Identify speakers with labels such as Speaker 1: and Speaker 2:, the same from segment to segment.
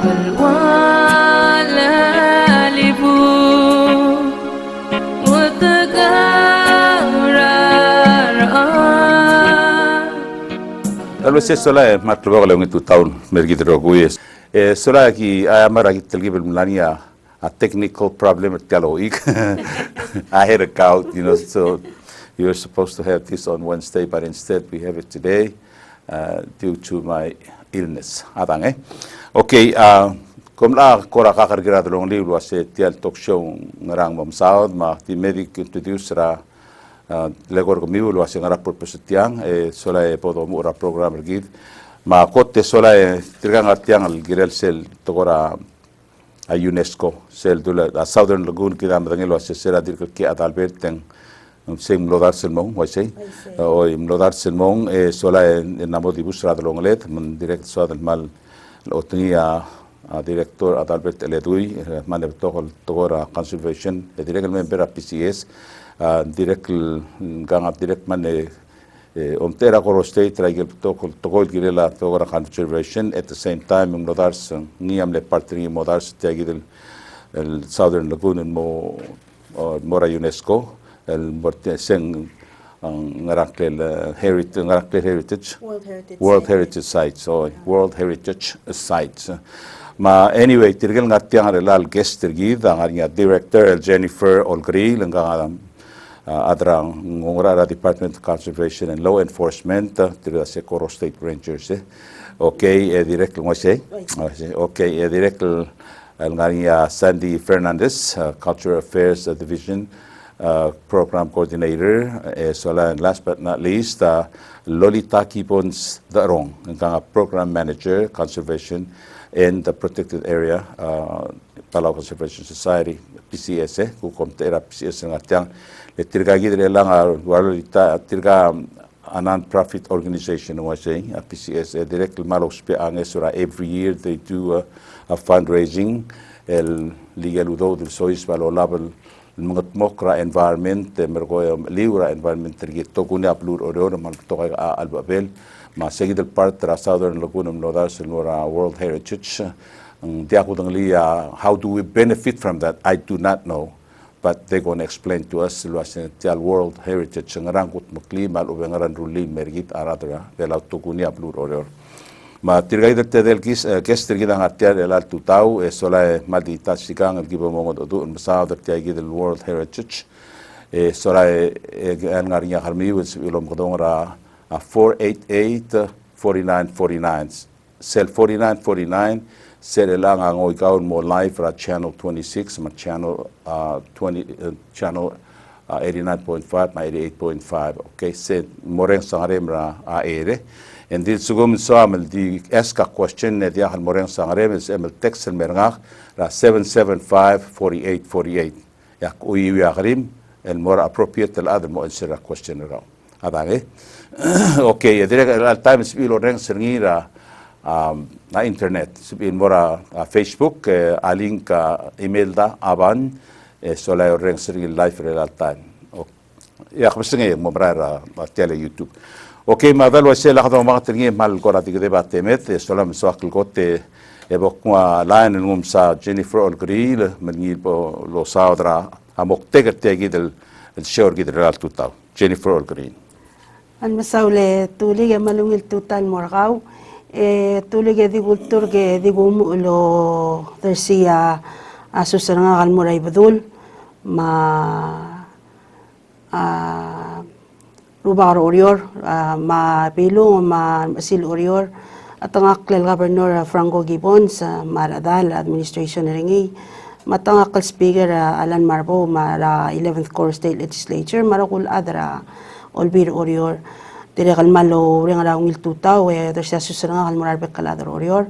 Speaker 1: والوالى لبو
Speaker 2: Allora se sola ma trovo le tu town mergidro gues sola ki amara ki telgi belmania a technical problem at Galoik. I had a gout, so you were supposed to have this on Wednesday, but instead we have it today due to my illness. Adang Okay, kom la kora kakar grad long libro se tial talk show ngarang mom saud ma ti medic introduce ra legor comigo lo hacen ahora por pesetian sola podo mura program gid ma cote sola tirgan atian al girel sel togora a UNESCO sel dula a Southern Lagoon que dam dangelo se será dir que at Alberten sem lodar selmon wa sei o im lodar selmon sola en namo di busra de longlet man direct so del mal lo tenía a director at Albert Eledui man de togora conservation direct el member a PCS direct gangat direct man omtera koro state tragel tokol girela togora conservation at the same time im lodars niam le partri modars tagil el Southern Lagoon en mora UNESCO el morte sen ngarakle heritage World Heritage Sites so World Heritage Sites ma anyway tirgel ngatiang relal guest tirgid ang director Jennifer Olgril ang adrang ngora Department of Conservation and Law Enforcement tirga se Coro State Rangers okay direct mo say okay direct ang Sandy Fernandez Cultural Affairs Division Program Coordinator and last but not least Lolita Kipons Darong ang Program Manager Conservation in the Protected Area Palau Conservation Society PCS ku komtera PCS ngatiang tirga gidre lang Lolita tirga a non-profit organization was saying PCS direct malos pe angesura every year they do a fundraising el legal udo del sois valorable mokra environment mergo liura environment tergi tokune aplur oro mal toka albabel ma seguid el part tra Southern Lagoon nodar selora World Heritage how do we benefit from that? I do not know, but they're going to explain to us the World Heritage ngarangkut mukli mal ubengaran ruli mergit aradra bela tokune aplur oro ma tirgai del kis tirgida ngatia el altu tau sola madita sikang el gibo mongo do msa del World Heritage sola ngarinya harmi wis ilom godongra 488 4949 cell 4949 sel elanga ngoi kaun mo live ra channel 26 ma channel 89.5 ma 88.5 okay se moreng sangarem ra aere and this sugum samel di ask a question ne dia hal moreng sangarem is emel text el merngach ra 775-4848 ya uyi yagrim el more appropriate el other mo answer a question around adage okay direct al time spilo reng sergira na internet subin mora Facebook a link email da aban sola reng sergi live real time ya khmsinge momra tele YouTube okay ma dalo se la khadama magatri mal korati de batemet sola msaq kote ebokwa line ngum sa Jennifer Olgril menil bo lo saudra amok tegtegi del shor gid real tuta Jennifer Olgril
Speaker 3: an masaule tulige malungil tutal morgau tulige di kultur ke di gumulo tersia asusanga al muray badul ma lubar orior ma pilong ma sil orior at ang akil Governor Franco Gibbons maradal administration ringi matang akil speaker Alan Marbo mara 11th Core State Legislature marakul adra olbir orior dire kalmalo ring ara ngil tutaw tersia susanga kal murar beklador orior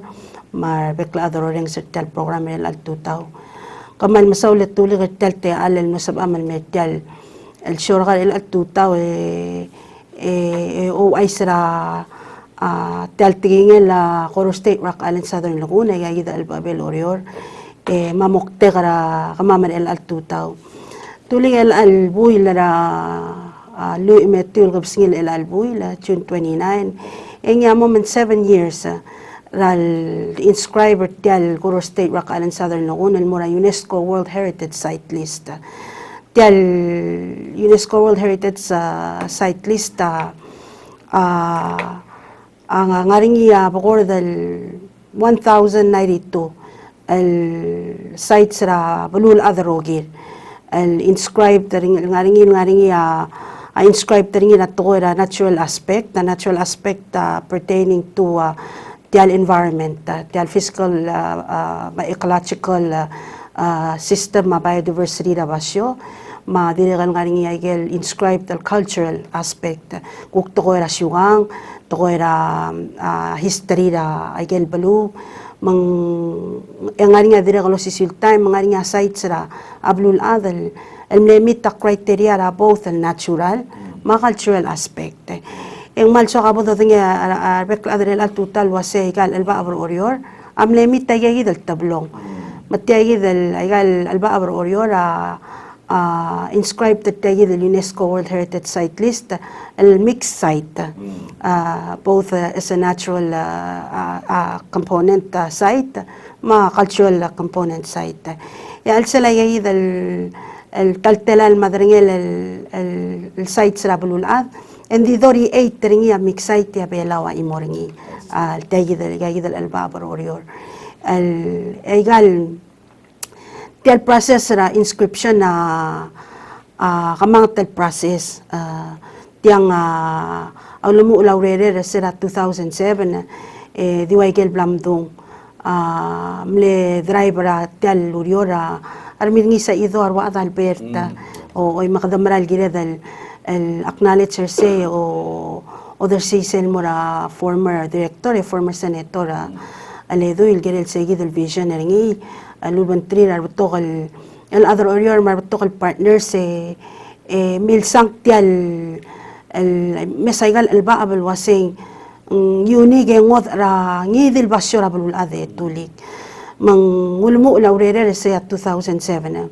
Speaker 3: mar beklador ring sertal program el al tutaw kamal masawlet tulig talte alal masab amal metal el shorgal el atuta o aisra taltigin la Coro State Rock Island Southern Laguna yagida el babel orior mamoktegra kamaman el atuta tuling el albuy la lu imetul gabsingil el albuy la June 29 en ya moment 7 years ral inscriber tial Guru State Rock Island Southern Laguna el mura UNESCO World Heritage Site List. Tial UNESCO World Heritage Site List ang ngaringi pagor del 1092 el sites ra balul adarogir el inscribed ngaringi inscribed ring na to era natural aspect, the natural aspect pertaining to tial environment, tial physical, ecological system, biodiversity da basyo, dirigan nga rin inscribed the cultural aspect. Kung to era siyugang, to era history da agel balu, nga rin dirigan lo sisiltay, mga rin sites ra ablul adal, meet the criteria ra both the natural, cultural aspect. Ang malso kabo do tinga rekla adrel al total wase igal alba abro orior limit tayagi del tablong. Matayagi del igal alba abro orior inscribed tayagi del UNESCO World Heritage Site List el mixed site both as a natural component site cultural component site. Ya al selayagi del el taltelal madringel el sites ra bululad endi dori 8 ringi a mixite a belawa imoringi al tagi del albabor orior el egal tial process ra inscription na kamang tel process tiang aulumu laurere sera 2007 diwaigel blamdung mle driver tial luriora armiringi sa idor wa Alberta o makadamral giredal el acknowledger say o other say mura former director former senator aledo il gerel seguid el vision ringi aluban tri arbutokal el other orior marbutokal partners mil sanctial el mesaigal alba abel wasing unique ngot ra ngidil basyo rabul ade tulik mang ulmu laurere sa 2007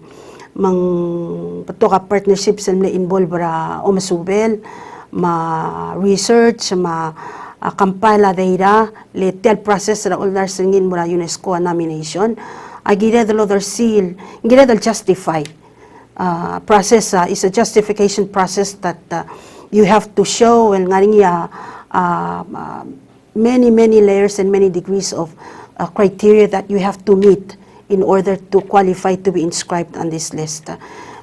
Speaker 3: mang patoka partnerships na involve ra o masubel research kampala data letel process ra all singin mura UNESCO nomination agire del other seal gire del justify process is a justification process that you have to show and many layers and many degrees of criteria that you have to meet in order to qualify to be inscribed on this list.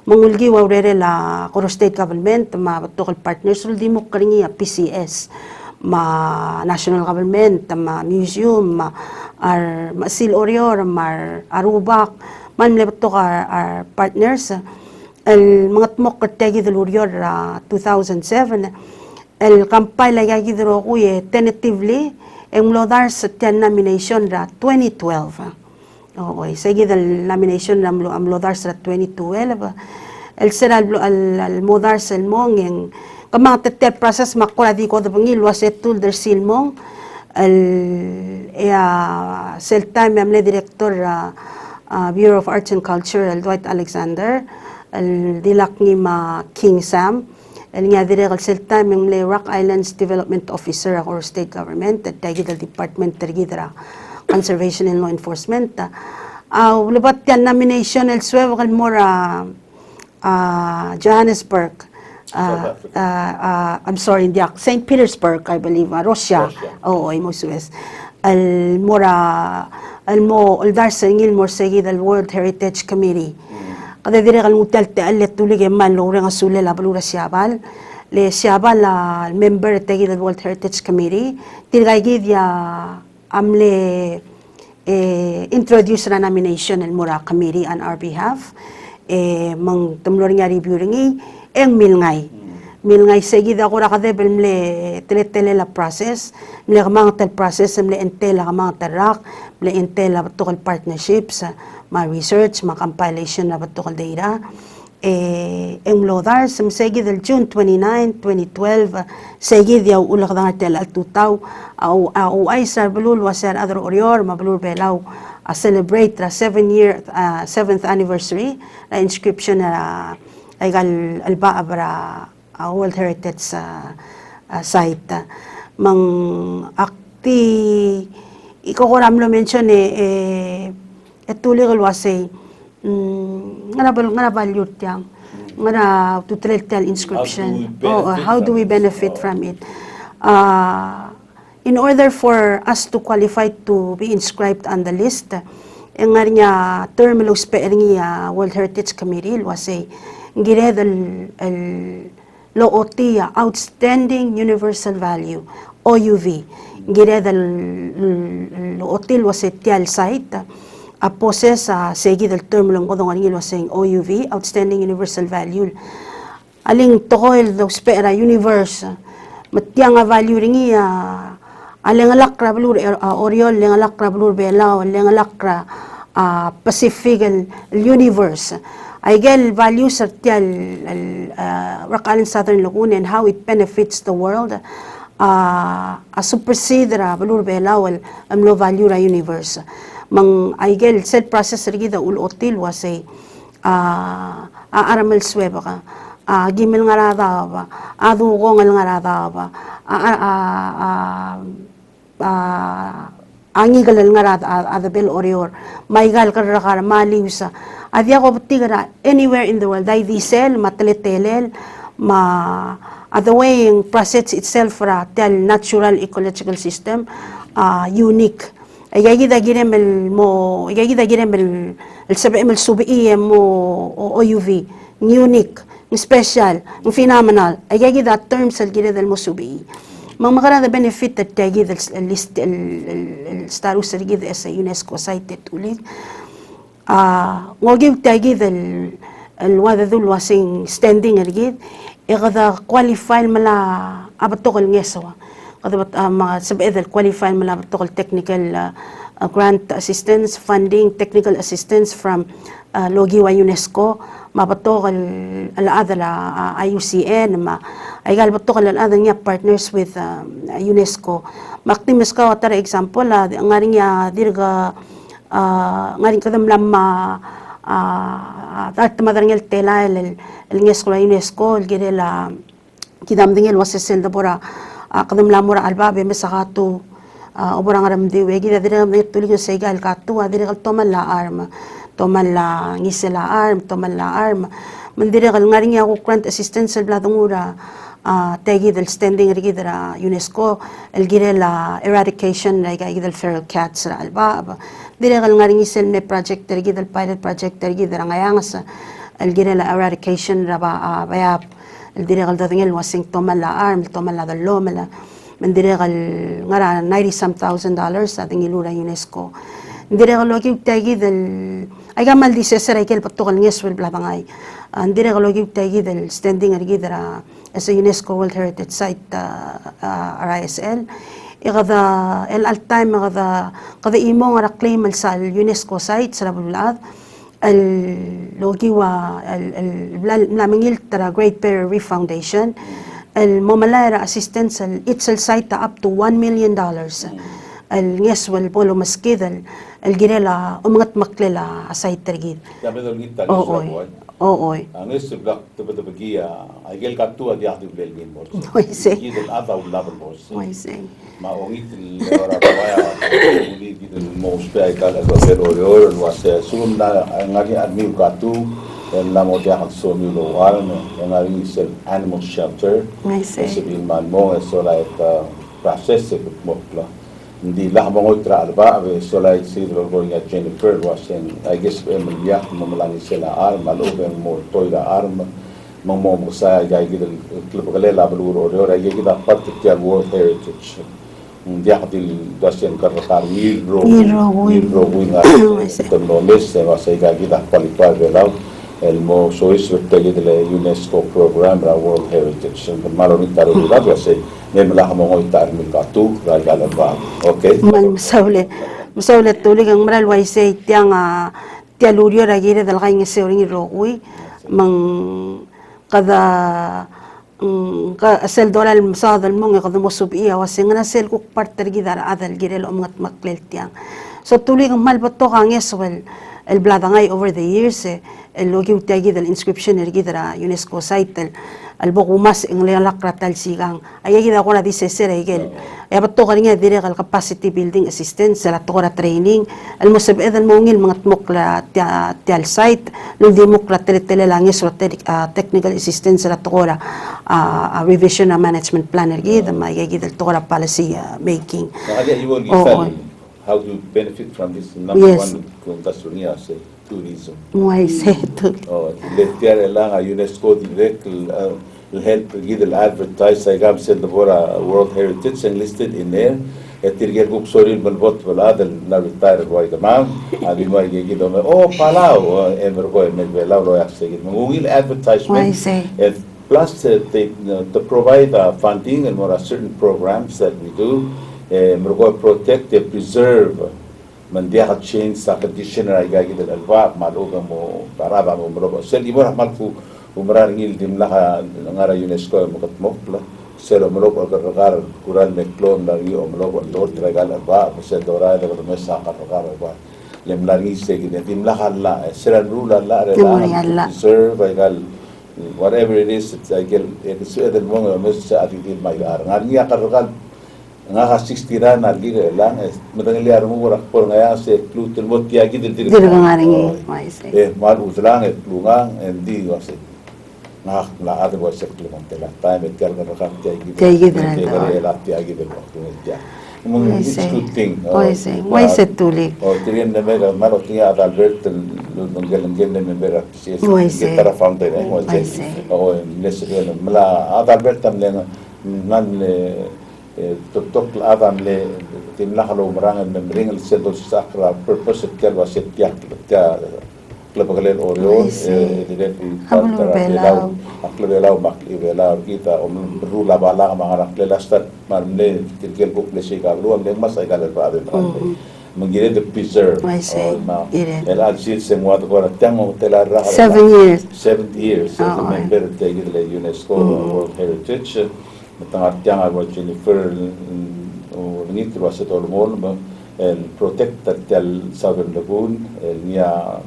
Speaker 3: Mangulgi wawrere la Koro State Government, batukal partners, di mo karingi PCS, national government, museum, sil orior, arubak, lebatok our partners. El mga tmok kategi del orior 2007, el kampay lagagi dero kuye tentatively, ang lodar sa tiyan nomination ra 2012. Okay, sige dal nomination ra lodar sa 2012. El sera al modar sa mong yung kamang tetel process makura di ko da bangil waset tul der silmong el sel time amle director Bureau of Arts and Culture el Dwight Alexander el dilak ni King Sam el nga dire kal selta memle Rock Islands Development Officer or state government at tagid department tergidra conservation and law enforcement ulibat yan nomination el sweb kal mora Johannesburg I'm sorry St. Petersburg I believe Russia oo imo Suez el mora el mo el dar singil mor segid el World Heritage Committee kada dire kal mutal te alet tulig man lo nga sule la balura siabal le siabal member tegi del World Heritage Committee tirgay gid ya amle introduce na nomination el mura committee on our behalf mang tumlor nga review ringi eng milngay segid ako ra kada mle tele la process mle kamang tel process mle entela kamang tarak mle entela batukal partnerships research, compilation na batukal data. Ang lodar, segid del June 29, 2012, segid yaw ulak da ngartel al tutaw, au ay sar belul wasar adro orior, mabelul belaw, celebrate the 7th anniversary, na inscription na aygal alba abra World Heritage site. Mang akti iko ko ramlo mention etuligal wase ngana value tiyang ngana tutrel inscription. How do we benefit from it? In order for us to qualify to be inscribed on the list, ang nga term lo spering World Heritage Committee wase gired LOT Outstanding Universal Value OUV gired LOT wase tial site poses segi del term lo kodong ngil wase OUV Outstanding Universal Value aling tokoil lo spera universe matyang value ringi alengalak rablur oriol lengalak rablur belaw lengalak Pacific universe aigel values artial Rakalan Southern Laguna and how it benefits the world supersede ra balur belaw amlo value ra universe mang aigel said process rigi da ulotil wase aramal sweba ka gimel ngarada ba adugong ngarada ba angi galal ngarada adabel orior maigal karakar maliusa adia ko tigara anywhere in the world dai diesel matletelel the way process itself ra tel natural ecological system unique igagida giremel el sabemel subiye mo OUV unique special phenomenal igagida terms al gire del musubi magana the benefit that tagi the list el status rigid as a UNESCO site ulit ngogi tagi el wada dul wasing standing rigid igada qualify mala abatokol ngesawa kada mga sabed el qualify mala abatokol technical grant assistance funding technical assistance from logiwa UNESCO mabatokol al-adala IUCN aigal batokol al-adala niya partners with UNESCO maktimis ka tara example ngaring ya dirga ngaring kadam lamma at madarngel tela el UNESCO girela kidam dingel wasesel da bora kadam lamura albabe mesakatu oborang ramdi wegi da dirga tulig sa igal katu dirga tomal la arma toman la ngisela arm mandire kal ngaring ya ko grant assistance sa bladungura tagi del standing rigidra UNESCO el girela eradication like del feral cats ra alba dire kal ngaring isel ne project rigidel pilot project rigidra ngayangas el girela eradication ra bayap el dire kal dadingel wasing toman la arm toman la dallo mala mandire kal ngara $90,000 sa dingilura UNESCO dire kal logi tagi del ay gamal di sesera ikel patokal ngeswel blabangay dire kal logi tagi del standing rigidra as a UNESCO World Heritage Site RISL igada el time kada imo nga claim sa UNESCO site sa bulad el logi wa el lamingil tara Great Barrier Reef Foundation el momalara assistance itself site up to $1 million el ngeswel polo maskidal el girela umangat maklela asay tergid.
Speaker 2: Kami daw ngita ni Sraboy.
Speaker 3: Oy.
Speaker 2: Ang istiblak tabatabagi agel katu adi aktiv belgin bos.
Speaker 3: Oy se.
Speaker 2: Gidel adaw laban bos.
Speaker 3: Oy se.
Speaker 2: Maongit ora kaya uli gidel mo spay kala do belorior was sum na ngari admin katu el lamo dia kan so mi lo warme ngari sel animal shelter.
Speaker 3: Oy se.
Speaker 2: Sabil man mo so like process it mo pla. Hindi lah mga itra alba so like si going at Jennifer was in I guess Emilia mamalani sila arm aloben mo toida arm mo sa gay gidel club galela baluro ora gay gida parte ti World Heritage dia katil dasyan karatar nilro winga tamno mes se was gay gida qualify velaw el mo so es vete de UNESCO program ra World Heritage en maloni taro la was may malaka mo itar mil katu ragala ba okay
Speaker 3: man masawle tulig ang maral waisay tiang tialurio ragire dal kay ngese oring rogui mang kada sel doral masadal mo nga kada mo subiya wasing na sel ko partner gidar adal girel umangat maklel tiang so tulig ang malbato ka ngeswel el bladangay over the years el logi utagi del inscription ergidra UNESCO site albokumas ingleang lakratal sigang ayagi da kora dise serigel ya batto karinga dire kal capacity building assistance la tora training al musab edan mongil mga tmokla tial site lo di mokla tele langis ro technical assistance la tora revision and management plan ergi da mayagi dal tora policy making
Speaker 2: how to benefit from this number
Speaker 3: Yes.
Speaker 2: one kung tasunia say tourism.
Speaker 3: Why say to
Speaker 2: Let lang UNESCO direct will help give the advertise I gam said the World Heritage and listed in there. Tirgel book sorry balbot wala dal na retire boy tamam abi mo gigi do Palau ever go Megbelaw lo yak sige mungil advertisement and plus they to provide funding and more certain programs that we do mergo protect and preserve mandiha change sa condition ay gagi dal alba maluga mo para ba mo mergo sel ibo rahmal fu umrar ngil dimla ngara UNESCO makatmokla selo meloko al kuran meklon lagi o meloko dor tragal ba se dora de mesa kargar ba lem lagi se gine tim la halla seran rula la serve gal whatever it is it's I get it's the mongo mesa atidil mai ar ngani kargal nga 60 ran argi lang medangali armu rak por ngaya se klutel motia gidil dir
Speaker 3: ngaringi mai se
Speaker 2: mal uzlang lungang endi wase la ada was sekliman tela time it gal kan tiagi la tiagi del waktu dia it's good thing
Speaker 3: why se tuli
Speaker 2: tirian de mega malo tia Albert ngel de membera que tara founder mala Albert tamlen nan le tok adam le tim la halo marang membring el sedo sakra purpose kel was tiak Klabagalel Orion, directly Belau, Aklebelau, Maklebelau, kita rula bala mga naklelastat, marne, kirkel book le siya luam le mas ay kalal pa abin mengire de preserve. El alsil se muat ko na tamo telar 7 years as a member tegi de UNESCO World Heritage, matang tiang abo Jennifer ngit was it all mol el protect tel Southern Lagoon el nia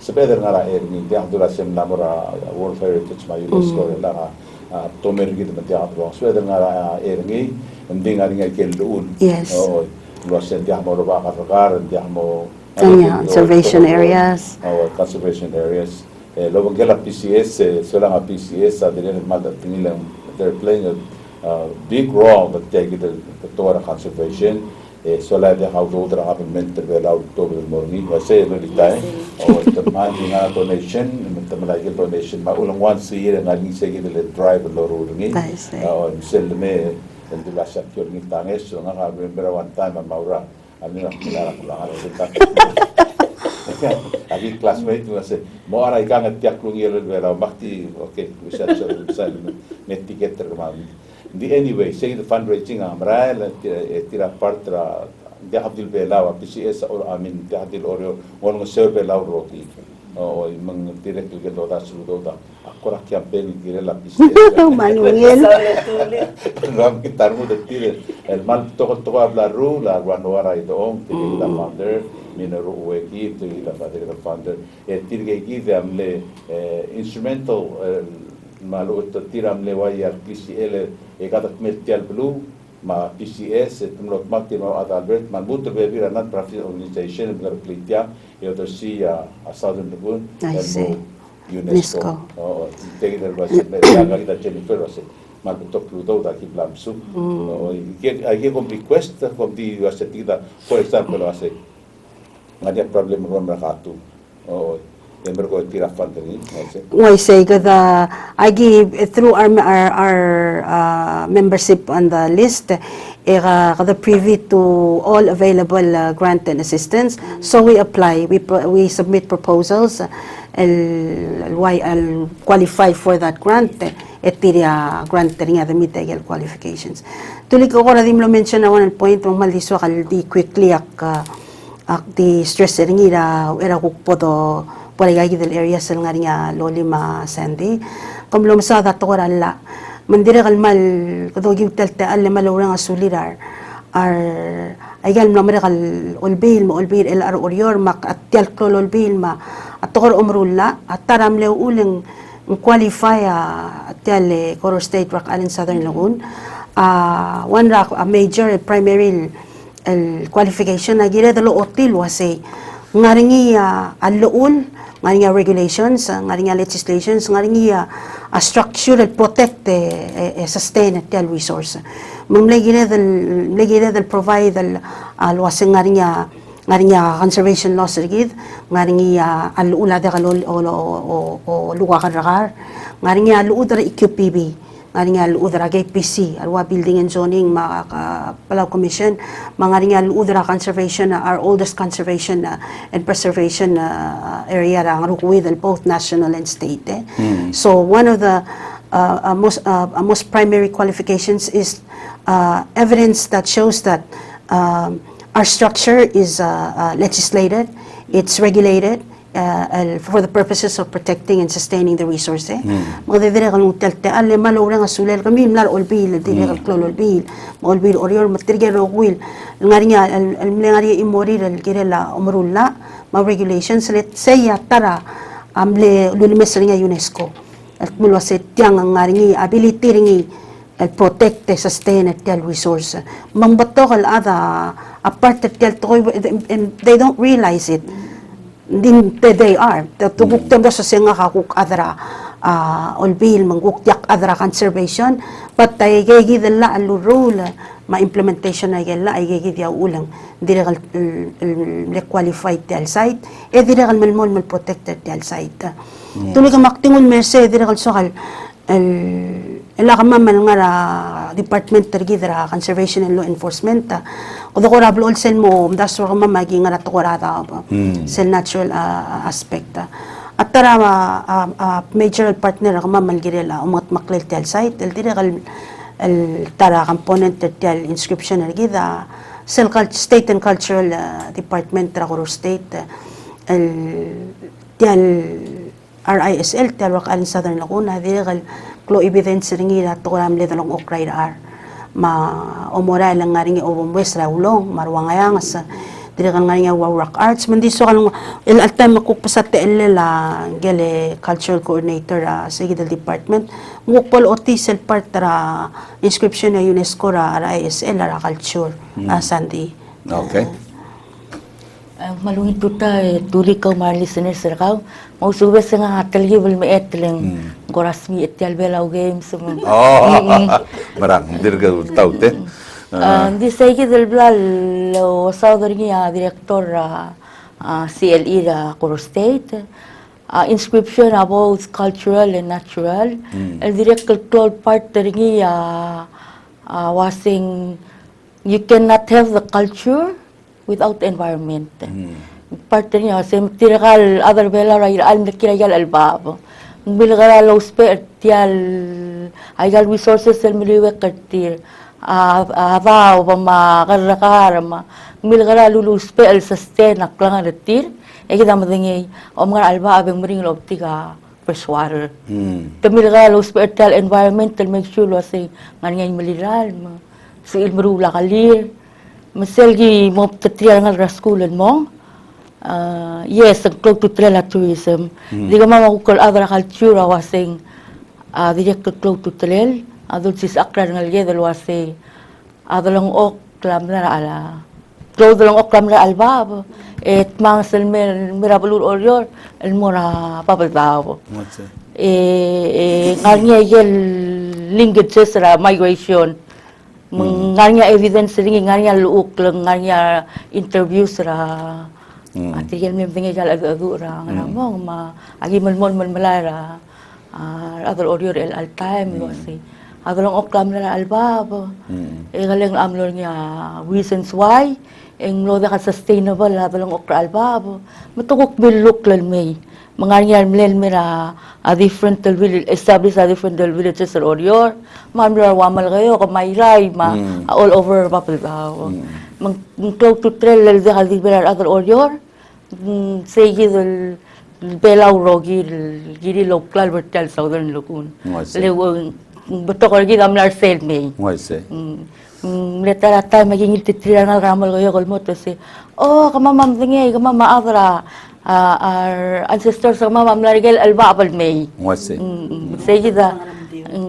Speaker 2: Sepeder ngara ni dia dura sem namora World Heritage ma UNESCO la tomer gid ma dia dura sepeder ngara ni nding ngari ngai kelun lo sen dia mo ba ka dia mo
Speaker 3: conservation areas
Speaker 2: conservation areas lo bangela PCS so lang PCS adelen mal tinilang they're playing a big role that they get the Torah conservation so la de how do tra have mentor vela October morning was say no time or the money donation mentamala donation ma ulang once a year ngali say get the drive lo ro ni or sell me and the last year ni tanges so nga remember one time maura ami na kila la Agi classmate was say mo ara ikang tiak lung yelo vela makti okay we said so net ticket anyway, say the fundraising amra tira partra de Abdul Belau PCS or amin de Abdul Oreo one serve Belau roti o mang direct ke do da sudo da akora campaign dire la PCS
Speaker 3: manuel
Speaker 2: ram kitar mo de tire el mal to habla ru la guanora i do la founder minero weki to la founder tire ke de amle instrumental malo tiram le wayar PCL katak mertial blue ma PCS tumlot makti ma Albert man buto be bir non profit organization blar plitia to see a Southern Lagoon and UNESCO take there was la Jennifer was man to Pluto da ki blamsu I get request from the university for example was ada problem rom rakatu
Speaker 3: Why say that I give through our membership on the list the privy to all available grant and assistance. So we apply, we submit proposals, I'll qualify for that grant. Etiria grant ringa the meet qualifications. Tuloy ko na dim lo mention na one point mong maldiswa kaldi quickly di stress ringa era kukpo Porigagi del area sa nga ringa loli ma Sandy. Kamlom sa datora la. Mandira kalmal kadogi telte alle malawang asulirar. Ay gal namre kal ulbil mo ulbil el ar orior mak at tial klol ulbil ma at tokor umrulla at taram le uling qualify tial Coro State rock alin Southern Lagoon. One rock a major primary qualification na gira dalo otil wase ngaringi alul ngaringi regulations ngaringi legislations ngaringi structure protect sustain tial resource mamlay gira dal provide al wase ngaringi conservation laws rigid ngaringi alula de kalol o luwa kadrakar ngaringi aludra EQPB ngaringi aludra GPC alwa building and zoning Palau Commission ngaringi aludra conservation our oldest conservation and preservation area ang rukwid both national and state so one of the most primary qualifications is evidence that shows that our structure is legislated, it's regulated for the purposes of protecting and sustaining the resource. Mga dire kalung telte alle malawra nga sulel kami mlar olbil dire kal olbil olbil orior matirge rogwil ngarinya ngariya imori dal kirela umrulla ma regulations let say tara amle lulimes ringa UNESCO at mulwa set yang ngaringi ability ringi protect sustain tel resource mambato kal ada apart tel toy and they don't realize it din they are tuguk temda sa senga kakuk adra olbil mangukyak adra conservation but tay gigi dalla alu rule ma implementation ay gella ay gigi dia ulang dire le qualified tel site e dire kal malmol mal protected tel site tuloy ka maktingol merse dire kal sokal ela kama nga department tergidra conservation and law enforcement kudo ko rablo sen mo dasor kama magi nga to korata sel natural aspect at tara major partner kama malgirela umat maklel tel site el dire kal tara component tel inscription ergida state and cultural department tra Coro State el tel RISL tel wak alin Southern Laguna dire kal klo evidence ringi na to ram le dalong okray ar ma omora lang nga ringi obomwes raulong marwangayang sa dire kan nga ringi rock arts mandi so kalong el alta makupasat la gele cultural coordinator sa gidal department ngukpol otisel part ra inscription na UNESCO ra ISL ra culture Sandy
Speaker 2: Okay.
Speaker 4: Malungit po tayo, tuli ka mga listeners na kao. Mausubes nga talgi wal maetling gorasmi etyal belaw games.
Speaker 2: Marang dirga tau te.
Speaker 4: Di sa ikidal blal wasawdar niya director CLE ra Coro State. Inscription about cultural and natural. El director part niya wasing you cannot have the culture without environment. Part niya, tirakal other bela ray al nakirayal albab. Bilgara low spare tial ayal resources el miliwe kartir. Ava o ma karakar ma bilgara lulu spare sustain aklang retir. Ekita madingi o mga alba abeng mering optika fresh water. Tamilgara low spare tial environmental make sure wasi nganyay maliral ma. So ilmarula kalir. Maselgi mo tatriya nga raskulan mo. Yes, ang clog to trail tourism. Di ka mamakukul adra culture wasing direct clog to trail. Adul sis akran nga liye dal wasi adalang oklam na ala. Clog dalang oklam na albab. Et mang sel mirabulur orior el mora papalbab. Nganya yel linkages ra migration. Nganya evidence ringi nganya luuk lang nganya interviews ra atigel mi bingi jal adu ra ngamo ma agi malmon malmalara other audio el al time wasi adalong oklam na albab galing amlor niya reasons why eng lo da sustainable adalong okra albab matugok biluk lan may mga mlen mira a different village establish a different villages or orior mamra wamal kayo kamayray all over papalbaw mang clog to trail de haldibelar other orior say gidol belaw rogi giri local vertical southern lukun lewong beto ko gid amlar sel may letara tay maging titira na ramal kayo kolmo to si kamamam dingi kamama adra our ancestors sa mama mlarigel alba abal may.
Speaker 2: What's it?
Speaker 4: Say kita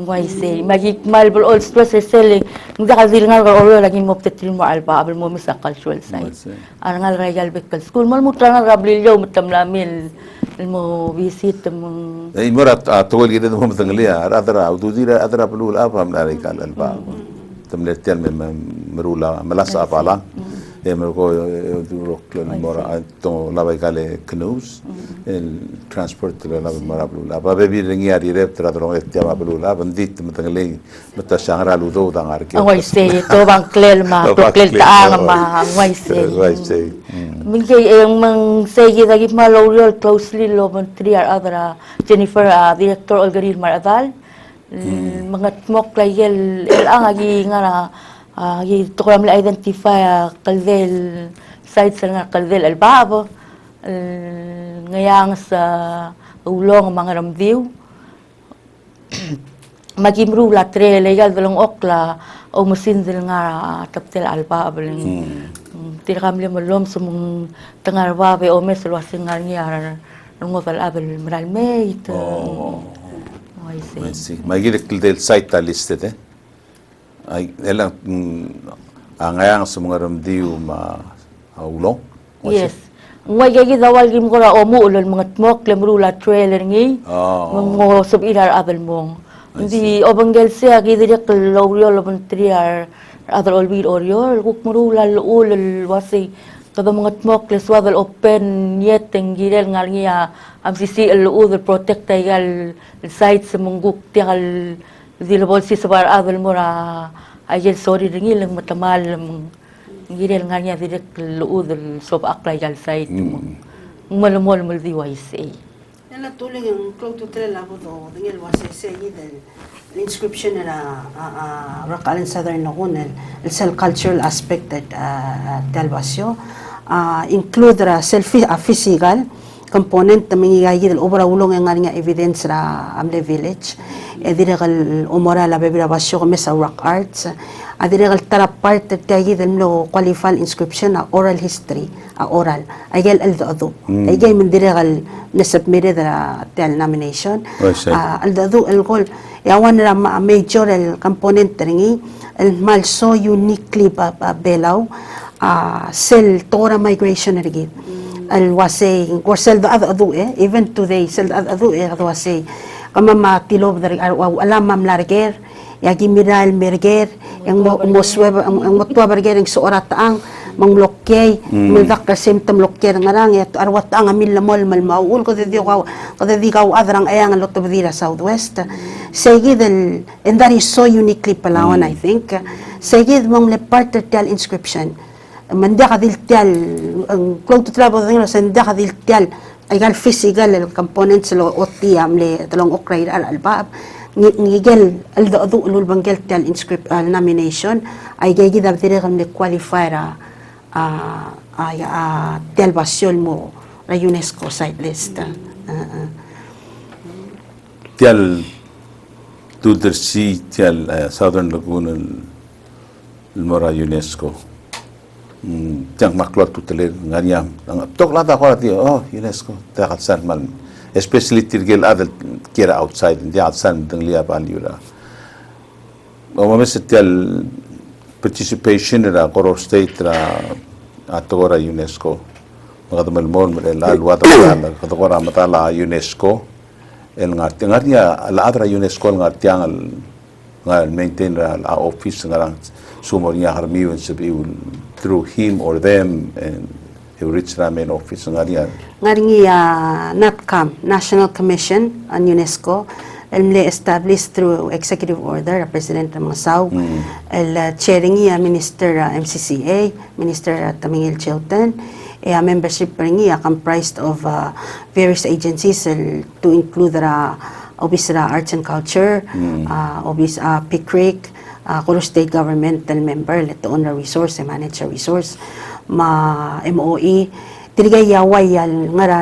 Speaker 4: why say magik malbol all stress selling nda kadil nga oro lagi mo tetil mo alba abal mo sa cultural side.
Speaker 2: What's it?
Speaker 4: Arangal regal bekal school mal mutra nga gablilyo mutam lamin mo visit mo
Speaker 2: Imurat tugol kita mo matanglia adara ududira adara pelul apa menarik alba. Temletian memang merula melasa apalang. Mereka durok mora to labai kale canoes el transport la mora pelula. Apa bebi rengi ari rep tradrong etiama pelula bandit matangli mata shangra ludo dangar ke.
Speaker 4: Why say to bang klel ma to klel taang ma why say.
Speaker 2: Why say.
Speaker 4: Mingkay ang mang say kita git malawol closely lo triar adara Jennifer director Olgarir Maradal mga smok layel ang agi nga na to ko la identify kaldel side sa nga kaldel albabo ngayang sa ulong mga ramdiw magimru la tre legal dalong okla o masindil nga taptel albabo tirakam malom sumung tangarwabe o meslo singar niya ngotal abel maral mate
Speaker 2: I see. Magiging del site ta listed ay elang angayang sa mga ramdiw ulong.
Speaker 4: Yes. Ngay gagi dawal gim ko ra omo ulol mga tmok lemrula trailer ngi. Mo sub ilar abel mong. Hindi obanggel siya gidirek lawyo lobon triar other olbid orior kuk murula ulol wasi kada mga tmok leswadal open yet tenggirel ngal ngiya am sisi el protect tagal site sa mungguk tigal dilabol si sabar abel mura ayel sorry ringi lang matamal ngirel nga niya direk luudol sob aklay gal site malumol mal diwaise
Speaker 3: Nala tuling yung cloud to tell labo do dingil wase say del inscription na Rakalan Southern Lagoon el cell cultural aspect that dalbasyo include ra physical component na mingigay del obra ulong nga evidence ra amle village dire kal umora la bebira basyo kami sa rock arts dire kal tara part at kay del no qualified inscription na oral history oral ayel aldo ayay min dire kal nasubmitted ra tel nomination aldo el gol yawan ra major el component ringi el malso uniquely belaw cell tora migration rigid al wasay or sel adu even today sel adu wasay kama matilob dari alam mam larger yagi miral merger yang mosweb ang motwa berger ang suorat ang manglokkey mildak ka symptom lokker ngarang ya arwat ang amil lamol malmaul ko di kaw adrang ayang lot of the southwest sige del and that is so uniquely Palawan I think sige mong le part del inscription manda kadil tial ang cloud to travel ng sanda kadil tial ay gal physical el components lo otiam le talong okray albab ngigel aldo ulul banggel tial inscript nomination ay gigidab dire kam le qualifier tial basyon mo la UNESCO site list
Speaker 2: tial Tudersi tial Southern Lagoon el mora UNESCO tiang maklot tutelir nganyam tok lata ko ati UNESCO takatsan mal especially tirgel adal kira outside dia atsan deng lia paliura tial participation ra koror state ra atogora UNESCO magadamal mon el wata katogora matala UNESCO el ngartia la adra UNESCO ngartiang ngal maintain ra la office ngarang sumornya harmiun sebiul through him or them and he reached the main office ngaringi NATCAM National Commission on UNESCO el established through executive order president ng Saw el chairing minister MCCA minister Tamingil Chilton membership ringi comprised of various agencies to include obis arts and culture obis PICRIC Kuro State Governmental Member, let own a resource, manage a resource, MOE, tirigay yaway nga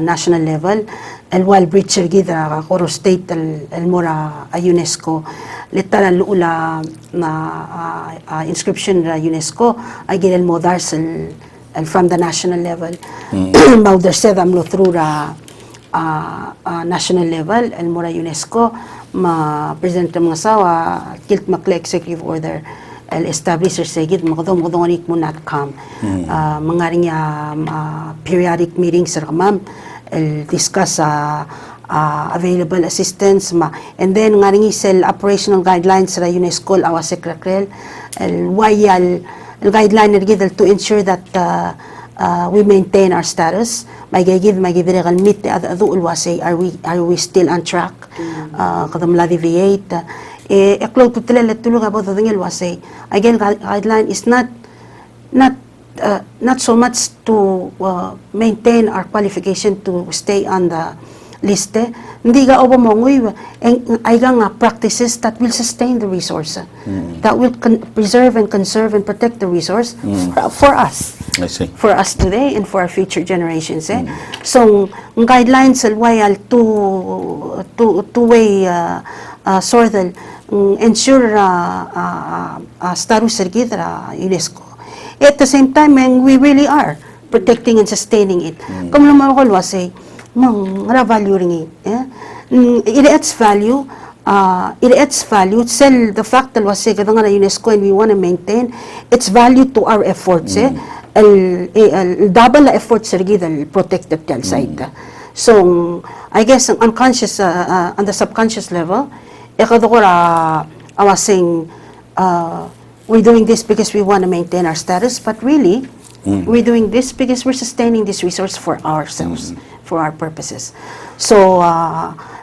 Speaker 2: national level, el wal breacher gida Kuro State el mura UNESCO, letara lula na inscription ra UNESCO, ay gilel modars
Speaker 3: from the national level. Mau dersedam lo through national level, el mura UNESCO, ma present mga sawa, kilt makle executive order, el establisher segid, makadong anik mo not come. Mga rin periodic meetings sa kamam, el discuss available assistance, and then nga rin isel operational guidelines sa UNESCO, awa secretary, el wayal, el guideline to ensure that we maintain our status. May gigid meet the other ulwase, are we still on track? Kadamla deviate. Eklo tutulele tulong about the ulwase. Again, guideline is not so much to maintain our qualification to stay on the list. Hindi ga obamongoy ay nga practices that will sustain the resource, that will preserve and conserve and protect the resource for us.
Speaker 2: I see.
Speaker 3: For us today and for our future generations. So, ang guidelines alwayal two-way sortal ensure status sergidra UNESCO. At the same time, we really are protecting and sustaining it. Kung lumakol wasay, value ringi. It adds value. Sell the fact that was kadang na UNESCO and we want to maintain its value to our efforts. Double effort sergid al protected tel site. So I guess unconscious on the subconscious level, I was saying we're doing this because we want to maintain our status, but really we're doing this because we're sustaining this resource for ourselves, for our purposes. So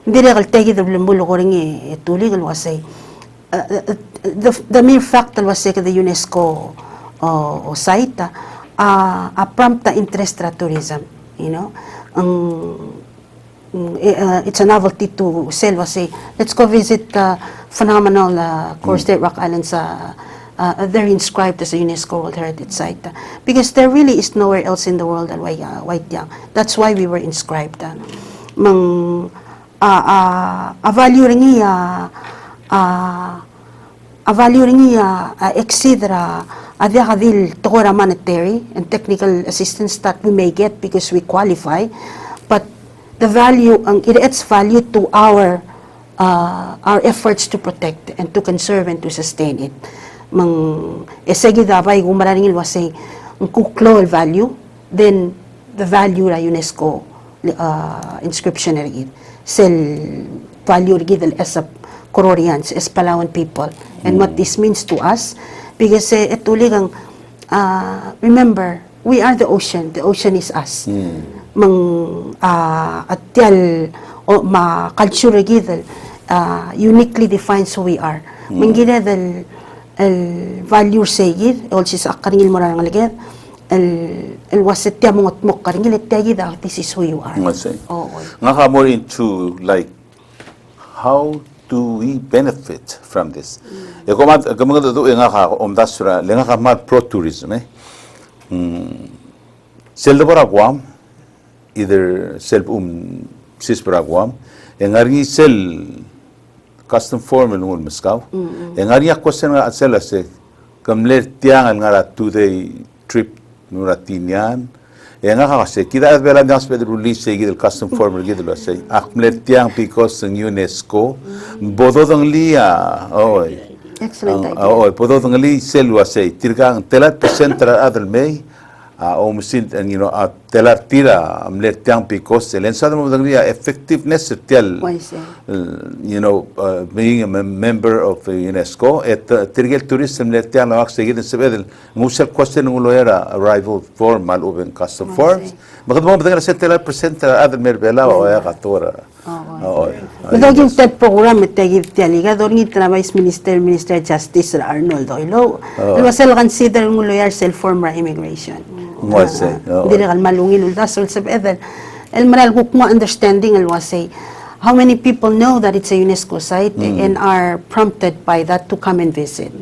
Speaker 3: hindi regal tegi the blumbulo ko ring tulig was say the mere fact that was say the UNESCO site prompt interest tourism, it's a novelty to sell was say let's go visit phenomenal Core State Rock Islands. They're inscribed as a UNESCO World Heritage Site because there really is nowhere else in the world white young. That's why we were inscribed. Value ringi exceedra adil tokora monetary and technical assistance that we may get because we qualify, but the value it adds value to our efforts to protect and to conserve and to sustain it. Esegi dabay gumararing ilwasay kuklo value, then the value la UNESCO inscription rigid sel value rigid as a Kororians, as Palawan people, and what this means to us, because remember, we are the ocean is us. Atyal culture rigid uniquely defines who we are. Mangina del value segid, also sa akaringil mo lang alagad, el wasitya mong atmok karingil etagid, this is who you are.
Speaker 2: I see. Nga more into like how do we benefit from this? Kamaganda do nga ka omdasura lenga ka mat pro tourism Seldebora Guam either self sispera Guam engari sel custom form ngul Moscow engari question nga sel se kamler tiang ngara 2-day trip nuratinian nga kasi kita bela ngas pwede release segid custom form gid lo say akmler tiang because ng UNESCO bodo dang lia
Speaker 3: Excellent idea.
Speaker 2: bodo dang li selwa say tirgang telat percent adal may musin telar tira amler tiang because len sa mo dang lia effectiveness tel being a member of UNESCO et tirgel tourism le tiang la segid sebedel musel question ng loera arrival form mal open custom forms bakit mo badang sa telar percent adal mer bela o ya katora
Speaker 3: Medyo yung program itagid tialiga doon ng Travis Minister Justice Arnold Oilo. It was consider ng lawyer self-form immigration. Hindi na malungin uldas ul sabedel. El maral mo understanding el wasay how many people know that it's a UNESCO site and are prompted by that to come and visit.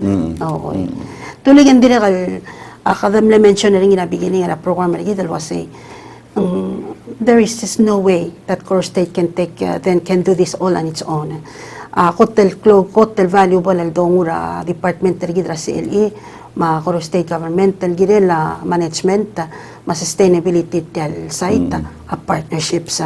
Speaker 3: Tuligan din kadam la mention na rin in the beginning of the program el wasay there is just no way that Core State can can do this all on its own. Kotel valuable al dongura department rigidra CLE ma state governmental girela management ma sustainability tel site a partnerships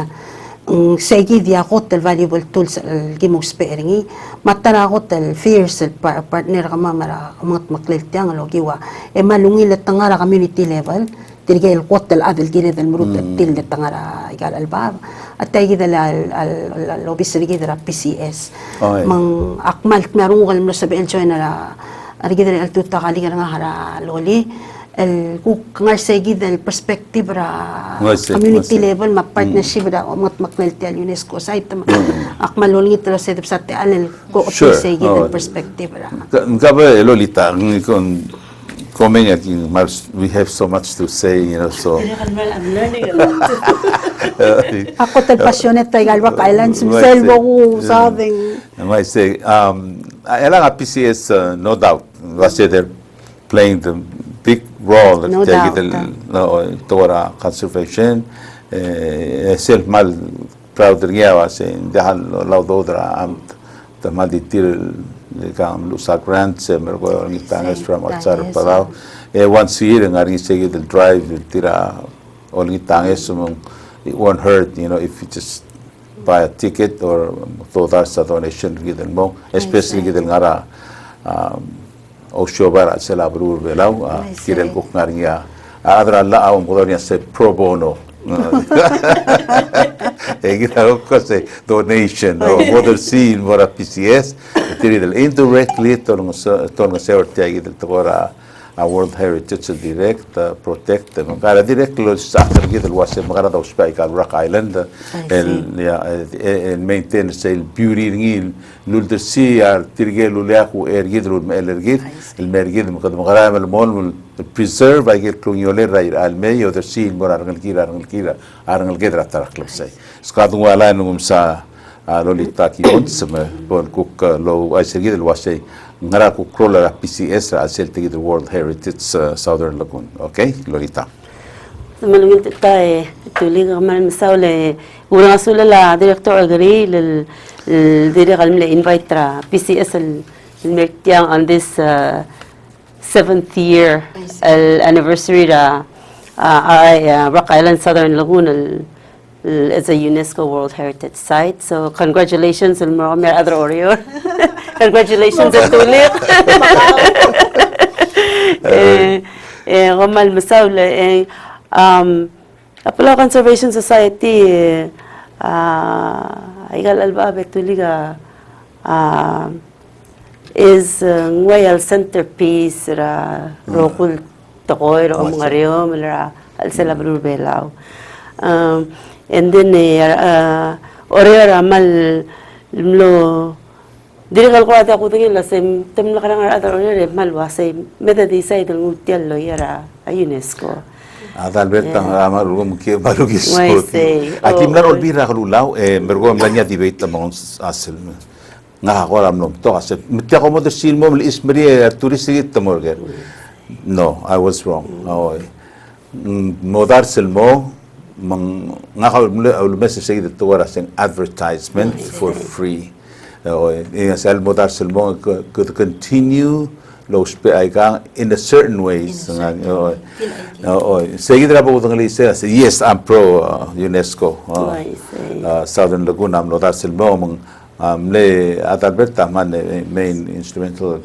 Speaker 3: segi dia hotel valuable tools gimus peringi matara hotel fierce partner kama mara mat maklil tiang logiwa e malungi le tangara community level tirgay el hotel adel gire del murut til de tangara igal albab atay gida al obisri gida PCS mang akmal marungal mo sa BL join na gida al tuta kali nga hara loli el ngar sa gida el perspective ra community level ma partnership ra mat maknelti al UNESCO site akmal loli gita sa te al ko sa gida perspective ra
Speaker 2: Ngabe Lolita kon comment we have so much to say, so.
Speaker 3: I'm learning a lot. Ako tal passionate tayo Galwak Islands, selvo ko sabing.
Speaker 2: I might say, elang PCS, no doubt, they're playing the big role
Speaker 3: No doubt.
Speaker 2: Tora conservation, self mal proud niya dahil laudodra the malitir kam lusa grants mergo ngitangas from outside of Palau once a year ngari sige the drive tira all ngitangas it won't hurt if you just buy a ticket or total sa donation gidan mo especially gidan ngara o shobar sa labrur belaw kirel ko ngari ya adra la aw mo niya sa pro bono kasi donation o model scene mora PCS tiri indirectly tolong sa ortiagi del tora a World Heritage direct protect magara direct lo sa tergi del wase magara da uspai kal Rock Island el maintain el beauty ngil lul der sea tirge lulia ku ergidrul melergid el mergid magara el mol preserve ay el clunyole rai al medio der sea mora arngal gedra tarak sai skadung wala nungum sa Lolita ki onsame bon kuk lo ay sergi del wase ngara ku krola PCS al seltigi the World Heritage Southern Lagoon. Okay, Lolita.
Speaker 5: Malungit tayo tulig man masaule una sula la director agri lil direct almle invite tra PCS al mertiang on this 7th year anniversary da Rock Island Southern Lagoon is a UNESCO World Heritage Site. So congratulations al mga other Oreo. Congratulations at tulik. Kamal masaula Apala Conservation Society igal albabe tuliga is ngway centerpiece ra rokul tokoy ro mga riyo ra al celebrate belaw and then oreo ramal lo dirikal ko ata ko tingin la sem temla karang ata oreo mal wasay meta decide ng utial lo yara a UNESCO.
Speaker 2: Adalberta amar rum ke barugi spoti. Akim lar olbira kalulaw mergo mlanya debate tamong asel. Nga ko alam nom to kasi mitya ko mo de silmo ml ismri tourist tamorger. No, I was wrong. Modar silmo mang nga ka message say that wara sing advertisement for free. Sel modar silmo could continue los in a certain ways. Sige dra po tong lisa. Yes, I'm pro UNESCO. Southern Lagoon am nodar silmo le Adalberta man main instrumental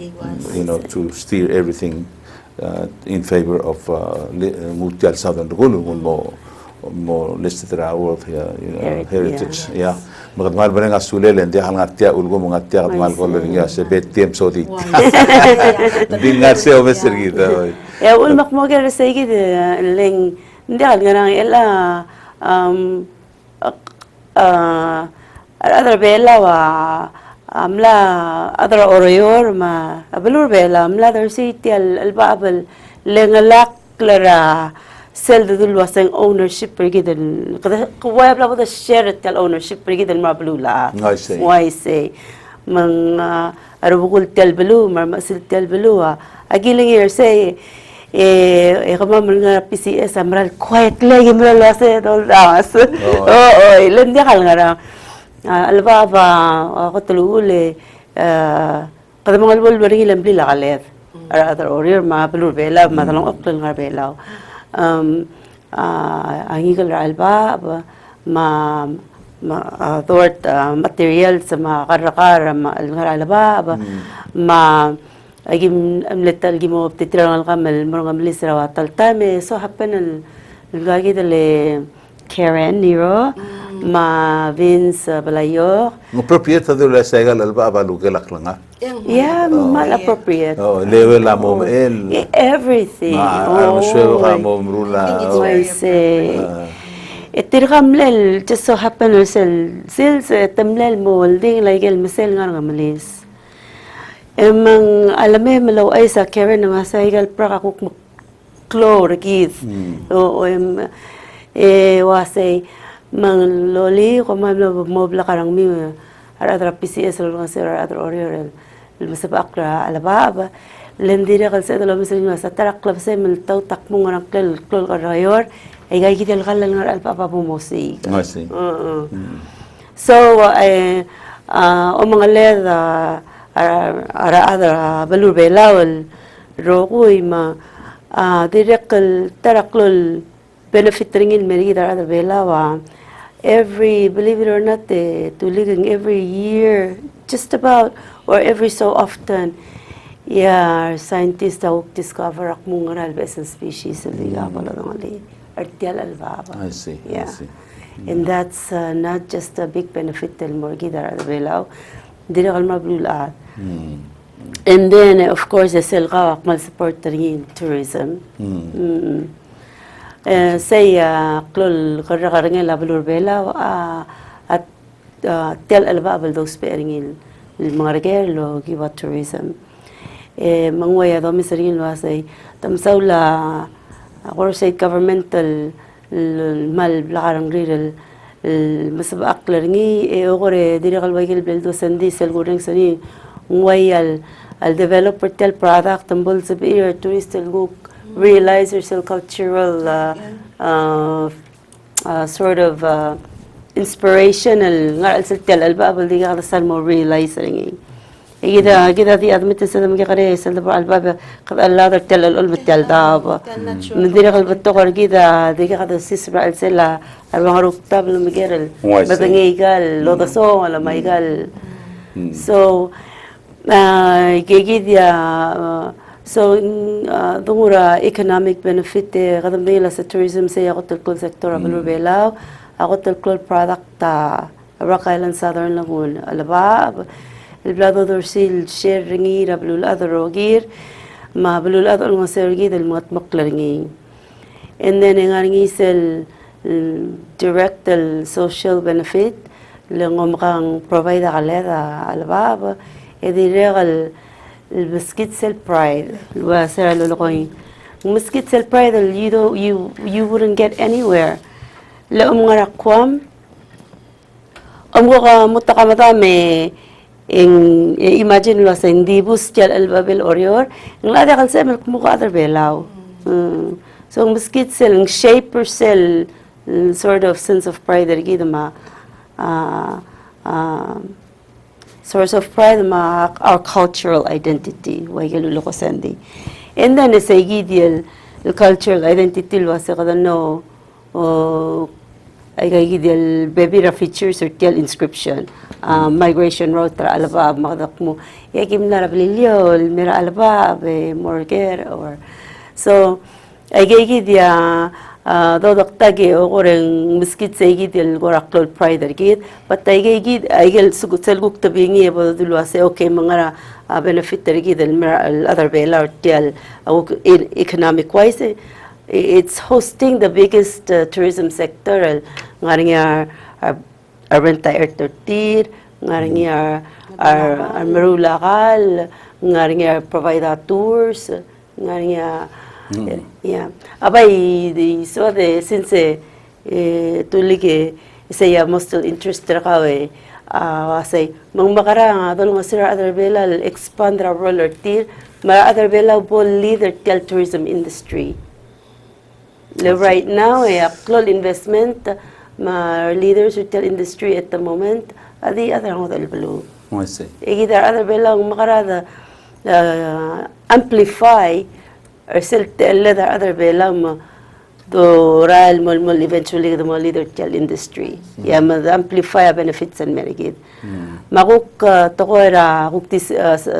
Speaker 2: to steer everything in favor of Multial Southern Lagoon mo listed ra World Heritage. Yeah. Magdmal ba nga sulel hindi hal ngatia ulgo mga tia magdmal ko nga sa betiem so di. Bingat sa officer gita.
Speaker 5: Ul makmoger sa gid leng hindi hal nga nang ela other bela wa amla other oroyor ma abalur bela amla der city al babel lengalak clara sell the wasang ownership pergidan kuwaya bla the share tel ownership pergidan mablula why say mang arubukul tel belu mar masil tel belu agiling year say kamamal nga PCS amral quiet lagi mral wase dol das lendi kal nga albaba ako tulule kada mga albol bari ilang bli lakalet ara other orior ma belur bela ma talong oklel ngar belaw angigal alba ma thort material sa mga karakar ma ngar alba ma agim amletal gimo titirang kamal morong amlis rawa taltame so happen al gagi dale Karen Niro ma Vince Balayor
Speaker 2: Ng proprieta do la segal alba abalu kelak langa.
Speaker 5: yeah mal appropriate
Speaker 2: Oh, level la mo el.
Speaker 5: everything
Speaker 2: Ang suwebo ka mo mrula.
Speaker 5: I say itirgamlel just so happen sel tamlel mo ding like el mesel nga malis emang alame malaw ay sa Karen nga sa igal pra kakuk klor gid o wasay mang loli ko mabla karang mi ara PCS lo nga sir ara oriol masabakra alaba lendira kal sa dalo misal nga sa tarak club sa mil taw takmo nga klol karayor ay gay gitel kalal nga alpapa pumosi so o mga leda ara balur belawal rokoy ma direkal taraklol benefit ringin merida ara belawa believe it or not tuligang every year just about or every so often scientists daw discover akmong albesen species sa liga pala ng artial albaba
Speaker 2: I see.
Speaker 5: and that's not just a big benefit del morgida ara belaw direkal mablulat and then of course the selga akmal support ringin tourism say klol karangel labulur bela at tel albabal dos peringil mga regalo giwa tourism mangwaya do misaringil wasay tamsawla or say governmental mal blakarang rirel masabak laringi ore direkal waygil beldo sandi sel goreng sani ngwayal al developer tel product tambol sa tourist tel go realize yourself cultural sort of inspirational ngal sa tel alba abal diga kasal mo realize ringi kita di admit sa dami kare sa alba kad Allah tel al tel daba ndira kal batto kar kita diga kada sisra al sela al mga ruktab lo migerel batangigal lo daso ala maigal so so dungura economic benefit kadam nila sa tourism say ako tel sector abalur belaw ako tel product Rock Island Southern Lagoon alaba البلاد درسيل شير رنجي ربلول أذر روجير ما بلول أذر المسيرجي دل مقلرنجي and then نغارنجي سل direct the social benefit لنقوم كان provide على الباب إذا رجال المسكت سل pride وسر للقين المسكت سل pride you wouldn't get anywhere لأم غرقوم غرق متقامة imagine lo sa hindi bus tial albabel orior ng lada kal sa mukha other belaw so ang miskit sel ang shaper sel sort of sense of pride der gid ma source of pride ma our cultural identity way galulo ko sandi and then sa gidiel the cultural identity lo sa kadano ay gidiel baby features or tial inscription migration route tra alaba makadak mo yakim na rablilyo mira alaba be morger or so ay gidia dodok tagi o koreng miskit sa gidil goraklol pride gid but ay gid ay gel sugut selguk tabingi bo dulwa say okay mga benefit gid el other bela tial economic wise it's hosting the biggest tourism sector ngaring Arrenta Ertortir, ngaring marulakal, ngaring provide tours, ngaring abay so since tulig say most interested ka say mang makara dol nga sira other bela expand ra roller tir mara other bela bol leader tel tourism industry right now klol investment ma leaders retail industry at the moment adi other ang hotel blue
Speaker 2: I see.
Speaker 5: Igidar other belang makarada amplify or still tell the other belam do ral mol eventually the mol leader tell industry ya ma amplify benefits and merigid maguk to era huktis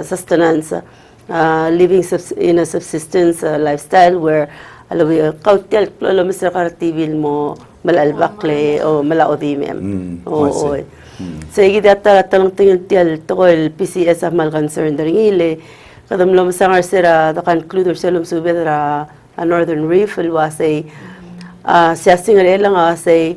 Speaker 5: sustenance living in a subsistence lifestyle where alawi kautel lo Mr. Karatibil mo malalbakle o malaodimem o Sige data talang tingil tial to el PCS mal concern daringile kadam lo masangar sira to conclude selum subedra a northern reef el wasay siya singar elang asay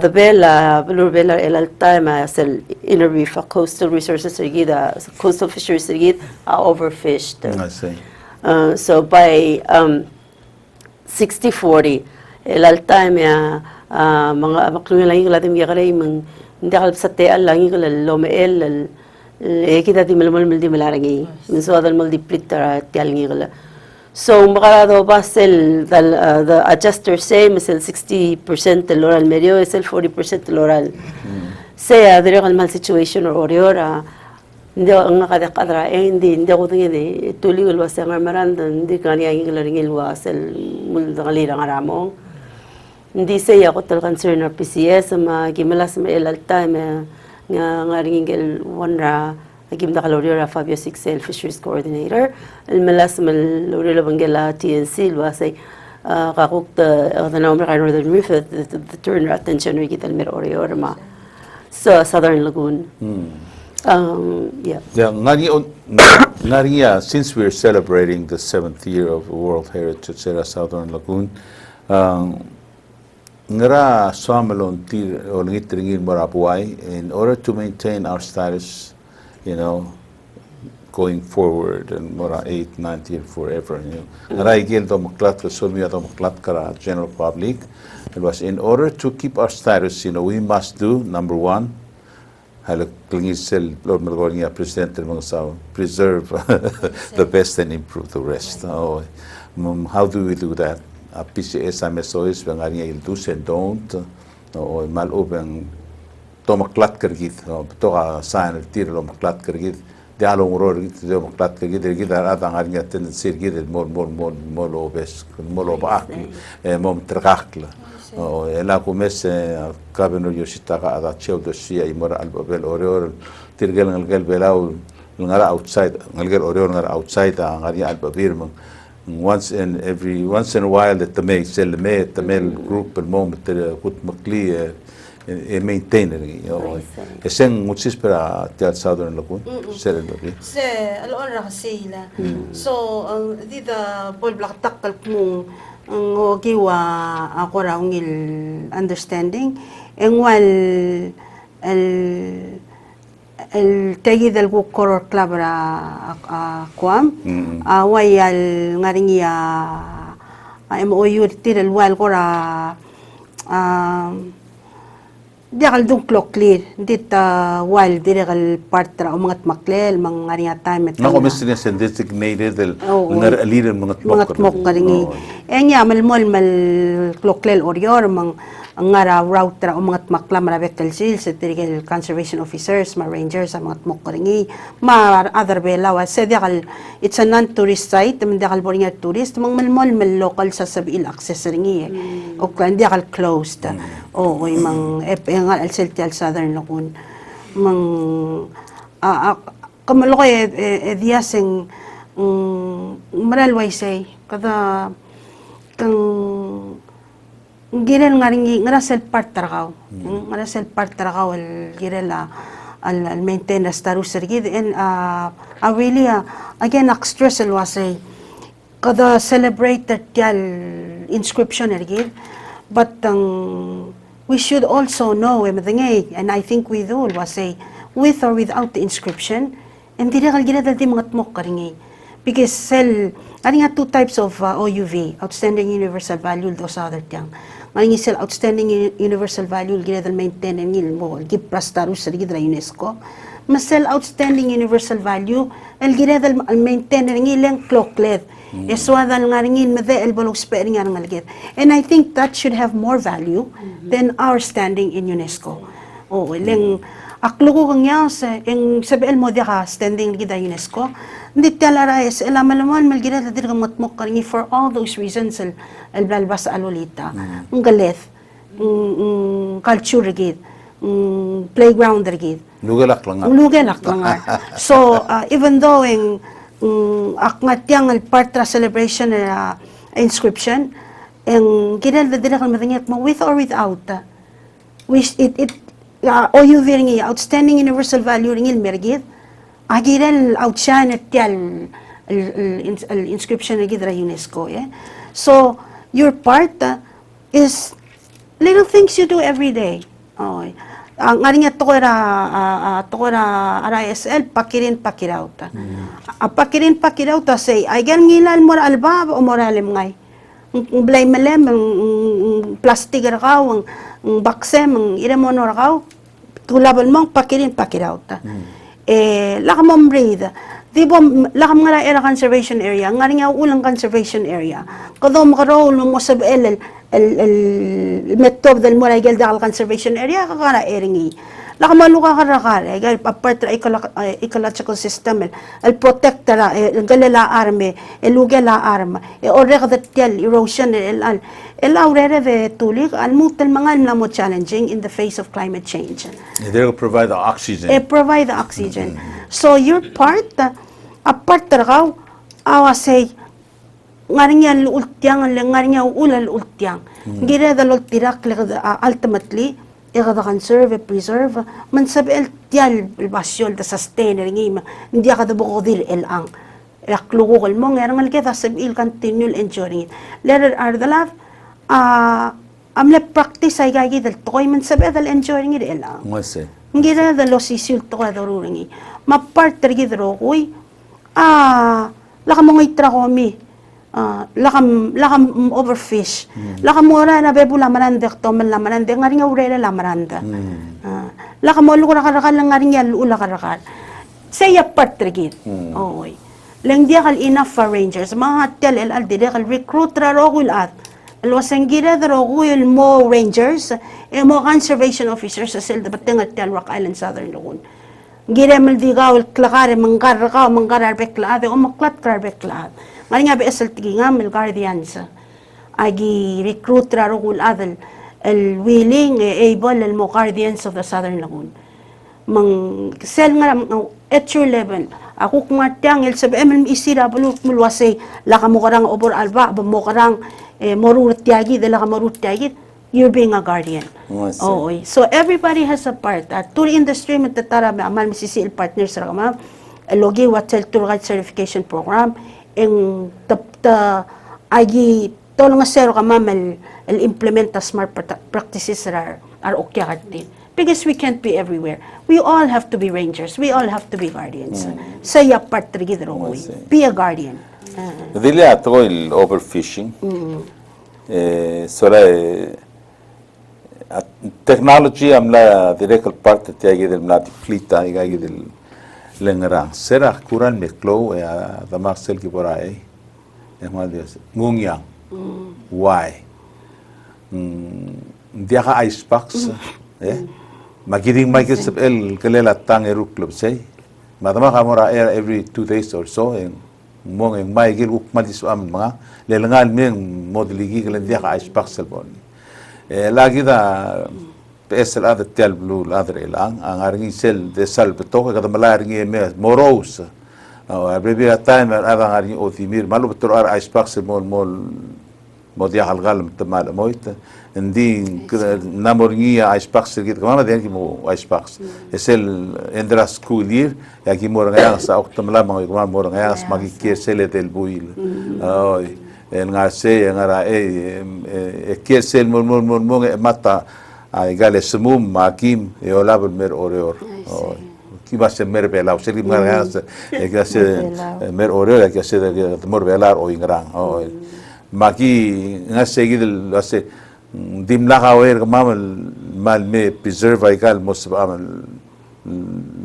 Speaker 5: the bella blue bella el altima sel inner reef coastal resources sigida coastal fisheries sigid are overfished.
Speaker 2: I see.
Speaker 5: So by 60-40 el altima mga maklungan lang yung latim yakaray mang hindi kalap sa teal lang yung lomeel kita di malamal di malarangi minso adal mal di plitter teal ng so makarado ba sel the adjuster say misel 60% el oral medio es el 40% el oral say dire kal mal situation or oriora hindi ang nakadakadra hindi ako tingin tuli ulwa sa maranda hindi kaniya yung laringil wasel mul dalira ngaramong hindi saya ako tal concern or PCS ma gimalas ma el time nga ringil wanra agim da kalorira Fabio Sixel Fisheries Coordinator el malas mal lorila bangela TNC wasay kakuk the number ka Northern Reef the turn attention we gital mer orior ma so Southern Lagoon yeah
Speaker 2: ngari since we're celebrating the 7th year of World Heritage at Southern Lagoon ngara swamalon tir o ngitringin marapuay in order to maintain our status, you know, going forward and mora 8, 9 forever, you know. Ngara igil to maklat ka sulmi ato maklat kara general public. It was in order to keep our status, you know, we must do number 1 halak klingisel Lord Malgonia President ng mga preserve the best and improve the rest. Oh, how do we do that? PCS MSOs bang ari il do's and don't o mal ubang to maklat kergit to ka sign tir lo maklat kergit de along road git de maklat kergit de git ara dang ari ten sirgit mol obes mol obaak mom tragakla o ela kumes kabeno yoshita ka ada cheu do sia imora albabel oreor tirgel ngal belau ngara outside ngal oreor ngara outside ari albabir mo once in a while that the male group and moment put makli maintaining eseng mutsis para tiat Southern Lagoon serendori
Speaker 3: se alon ra sila so ang dida pol black takal kung ang giwa ako ra ngil understanding engwal el tegi del Koror Club ra kwam way al ngaringi MOU tir el wal kora diakal dung clock clear dit wal diregal partra o mga maklel mga ngaringa time et
Speaker 2: nako mistin sen designated el ngar leader mga
Speaker 3: mok ngaringi enya mal clock clear orior ang ngara route ra umangat makla marabekal sil sa tirigel conservation officers ma rangers sa mga mokringi ma other belawa sa diakal it's a non-tourist site mandakal boringa tourist mang malmol local sa sabil access ringi o kan diakal closed o oy mang nga al seltial Southern Lagoon mang kamalo ko diaseng maralway say kada kang girel ngaringi ngarasel part tarakaw ngarasel part tarakaw al girela al maintain staru sergid and really again extra sel wasay kada celebrated yal inscription ergid but we should also know and I think we do wasay with or without the inscription and direl girel di mga tmok karingi because ari nga 2 types of OUV outstanding universal value those other tiyang ngayon sila outstanding universal value ginadal maintain ngil mo give prastarus sa gidra UNESCO masel outstanding universal value el ginadal maintain ngil clocklet eswadal ngaringin mede el bolog spering nga ngalgit and I think that should have more value than our standing in UNESCO leng aklugo kang yaos, yung sabiel mo diya ka, standing gida UNESCO, hindi talara es, malaman malgira tadir ka matmok ka for all those reasons, albalbas alulita, ang galit, culture gid, playground gid.
Speaker 2: Lugalak lang nga.
Speaker 3: Lugalak lang nga. So, even though yung akngat yang partra celebration na inscription, yung ginala kan matangit mo, with or without, OUV ringi, outstanding universal value ringi mergit, agiral outshine at yal inscription ringi dra UNESCO. Yeah? So, your part is little things you do every day. Okay. Ang nga to ko ra ISL pakirin pakirauta. Pakirin pakirauta say ay gan ngilal mo alba o moralem ngay. Ang blay malem ang plastic ra kaw ang baksem ang ira mo ra kaw. Tulabal mo pakirin pakirauta. Lakam mo breathe. Di ba lakam nga era conservation area, nga nga ulang conservation area. Kado mo karol mo sa el metob del moray gel dal conservation area kakara eringi. Lakam malu ka karakare, gal apart ecological system el protector galela arme, elugela arma, orre ka tel erosion el aurere de tulik al mutel mangal na mo challenging in the face of climate change.
Speaker 2: They will provide the oxygen.
Speaker 3: Provide the oxygen. So your part, apart raw, awa say, ngaring ultyang, ngaring ulal ultyang. Gira da tirak ultimately, ikada conserve, preserve, man sabi el tiyal, basyol, da sustain, ringim, hindi ka da bukodil ang. Laklugukol mo, ngarang alketa sabi il continue enjoying it. Later are the love, amle practice ay gagi dal toy man sabi dal enjoying it ang.
Speaker 2: Ngase.
Speaker 3: Ngira da lo sisul to ka daruringi. Mapart tergi daro koy. Lakam mo itra komi. Lakam overfish. Lakam mo ra na bebula manande to man la manande ngari nga urela la mananda. Lakam mo lu karakal lang ngari nga ula karakal. Say apart tergi. Oy. Lang dia kal enough for rangers. Mga tel al dire kal recruit ra ro at Alwasangira daro kuyul mo rangers, mo conservation officers sa silda batengat tel Rock Island Southern Lagoon. Gira maldigaw klakare manggar beklaade o maklat kar beklaad. Ngani nga be esel tigi nga mil guardians. Agi recruit raro kul adal el willing able el mo guardians of the Southern Lagoon. Mang sel nga at your level. Ako kung atang el sabi emel isira buluk mulwasay laka mo karang obor alba mo karang morut tiagi de laka morut tiagi you're being a guardian. Oh, so everybody has a part. Tour industry matatara amal MCCL partners ra kama logi hotel tour guide certification program en agi tolong asero kama el implement smart practices are okay kati. Because we can't be everywhere. We all have to be rangers. We all have to be guardians. Say a part be a guardian.
Speaker 2: Dili ato il overfishing. Technology amla direct part tiagi del mlati flita igagi del lengrang. Sera kuran meklo da Marcel Kiborai. Ngungyang. Why? Dia ka ice packs. Magiring Michael Sabel kalela tang eruk club say. Madama kamora air every 2 days or so en mong en Michael uk madis am mga lelangal meng modligi kalen dia ka ice pack selbon. Lagi da PSL other tel blue other elang ang aring sel de sal beto kada malaring me moros. Every time ada aring otimir malu betul ar ice pack selbon mol dia halgal temal moit. Hindi namoringia ice packs gitu kemana dia kimo ice packs esel endra school year ya kimo orang sa oktamla mga kemana mo orang sa magikesel del buil oy en ngase ngara kesel mo mata ay gale semum makim e olabel mer oreor kiba se mer bela sel mga ngase mer oreor ya se de mor belar o ingrang oy maki ngase gidel ase dimla kawer kamamal mal me preserve ay kal mos amal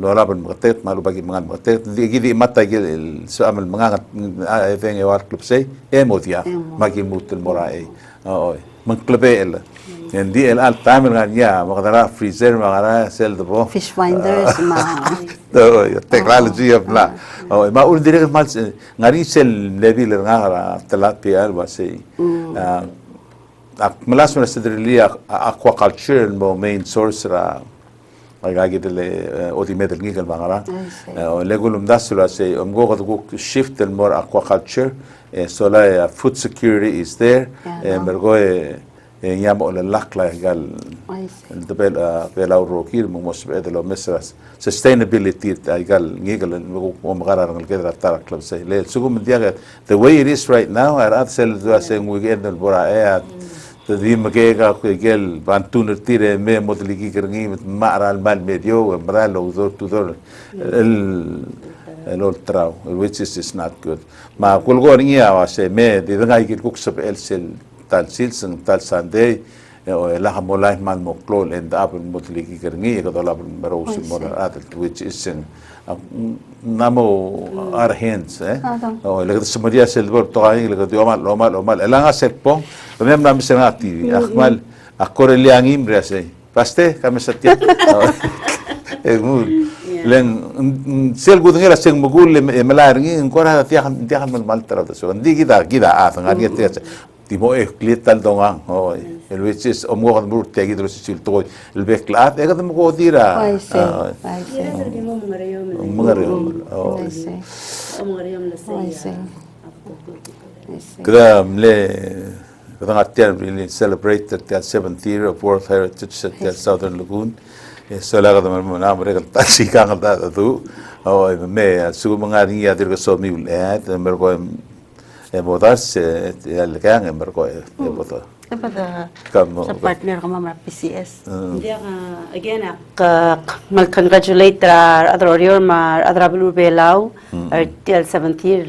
Speaker 2: lola ban matet malu bagi mangan matet di mata gil so amal mangan ay thing e war club say emotia magi mutel morai oy mengklebe Hindi al time nga niya makadara freezer makadara sell the bo.
Speaker 3: Fish finders,
Speaker 2: Technology of la. Oh, ma ul dire mal ngari sell level nga tilapia ba say. Malas mo sa dili aquaculture mo main source ra agagidele otimetel ngigal bangara. Legulum dasula say go go shift and more aquaculture. So la food security is there. Mergo yamo la lakla gal bela rokir mo mos bedelo mesras sustainability gal ngigal mo magarar ngal kedra tarak club say le sugum diaga the way it is right now at sel do saying we get the bora the dimagega gel bantun tire me modligi kerngi maral mal medio bralo do to el trau which is not good ma kulgo ngia wa say me de ngai kit kuksap el sel tal silseng tal Sunday la hamolai man moklol and up motliki kerngi ko dola baro simora at which is in namo our hands le semaria selbor to ay le do mal elanga sekpong mem nam senati akmal akore liangim rese paste kami satya len sel gudngera seng mugul melaringi ngora tiakan mal tarada so ndi kita ngani tiya timo klital dongang el which is omgo kan bur tegi dro sil to el beklat e kadam ko dira kadam le kadam atter really celebrated the 7th year of World Heritage at the Southern Lagoon so la kadam na amre ka taxi ka ngata tu me su mga ringi adir ko so mi ulat mer ko bodas el kang merko bodo
Speaker 3: sa partner ka mama PCS.
Speaker 5: Again, congratulate other ma other Blue Belau till 7th year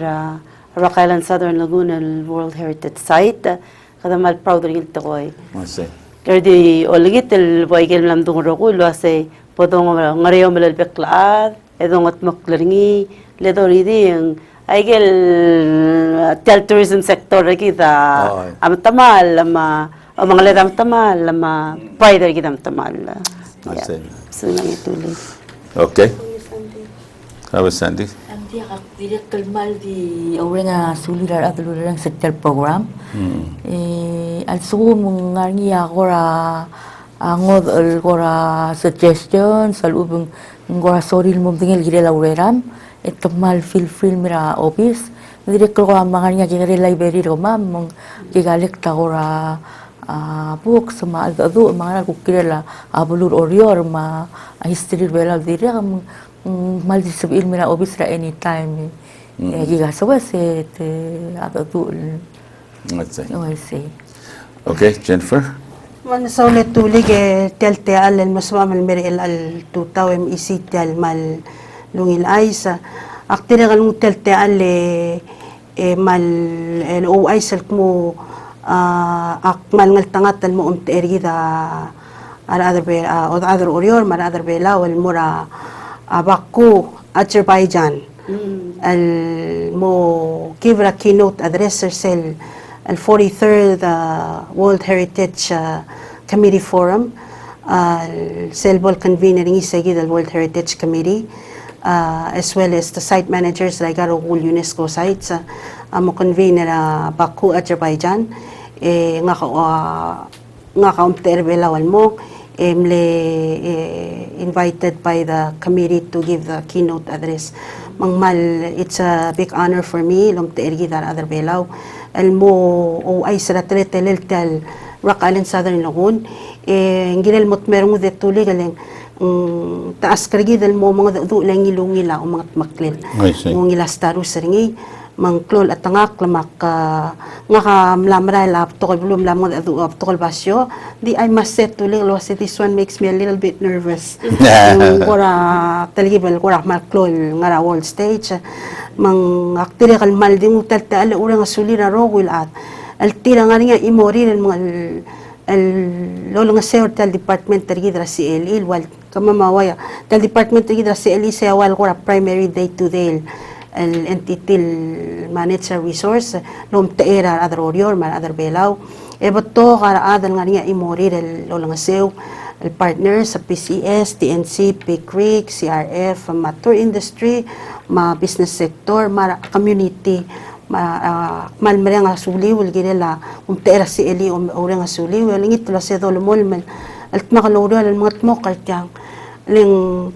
Speaker 5: Rock Island Southern Lagoon and World Heritage Site. Kada mal proud rin ito ko ay. Kasi oligit el boygel lam dung roko lo say podong ngarayo malal beklaad edong at maklaringi ledoridi ang Aigel tel tourism sector kita am tamal mga ledam tamal pride kita am tamal. So nang ituloy.
Speaker 2: Okay. How was Sandy?
Speaker 4: Andi ak direct kalmal di orang sulirar atulurar ang sector program. Also mong ngi agora angod agora suggestions salubong ngora soril mong tingil gire laureram. Ito mal feel mira office direct ko mga niya kaya library ko mong kigalik ta ora books ma adu mga kukirela abulur orior ma history bela direct mal disabil mira office ra anytime giga so se te adu
Speaker 2: okay Jennifer
Speaker 3: Man sa ulit tulig telte al maswam al meri al tutaw MEC tel mal lungil ay sa aktira kalung telte ale mal o ay sal mo akmal ngal tangat mo ergida other orior mar other bela wal mura Baku Azerbaijan al mo give a keynote address sel al 43rd World Heritage Committee Forum selbol convener ng isagid al World Heritage Committee as well as the site managers like all UNESCO sites mo convener Baku Azerbaijan nga kaumterbela wal mo invited by the committee to give the keynote address mangmal it's a big honor for me lomteergi dar other belaw el mo o ay sara teletel tel Rock Island Southern Lagoon ngilel mot merong de tuli galing taas kargi dal mo mga do lang ilungila o mga maklil mo ngila staru seringi mangklol at tangak lamak nga ka mlamra la tokol blum lam mga do tokol basyo di I must say tuli lo say this one makes me a little bit nervous kora talgibal kora maklol nga world stage mang aktire kal mal di mo tal tal ura nga sulira rogul at al tira nga nga imori ng mga lolo nga sir tal department tergidra CLE wal kamamawaya tal department tergidra CLE sa wal ko primary day to day el entity manage resource lom teera other orior man other belaw Bato karaadan nga niya imori del lolang asew el partner sa PCS, TNC, PCRIC, CRF, tour industry, business sector, community, malmere nga suliw gidela tera si eli ore nga suliw lingit la se dol mol mal alt makaloro al mga mo kartang ling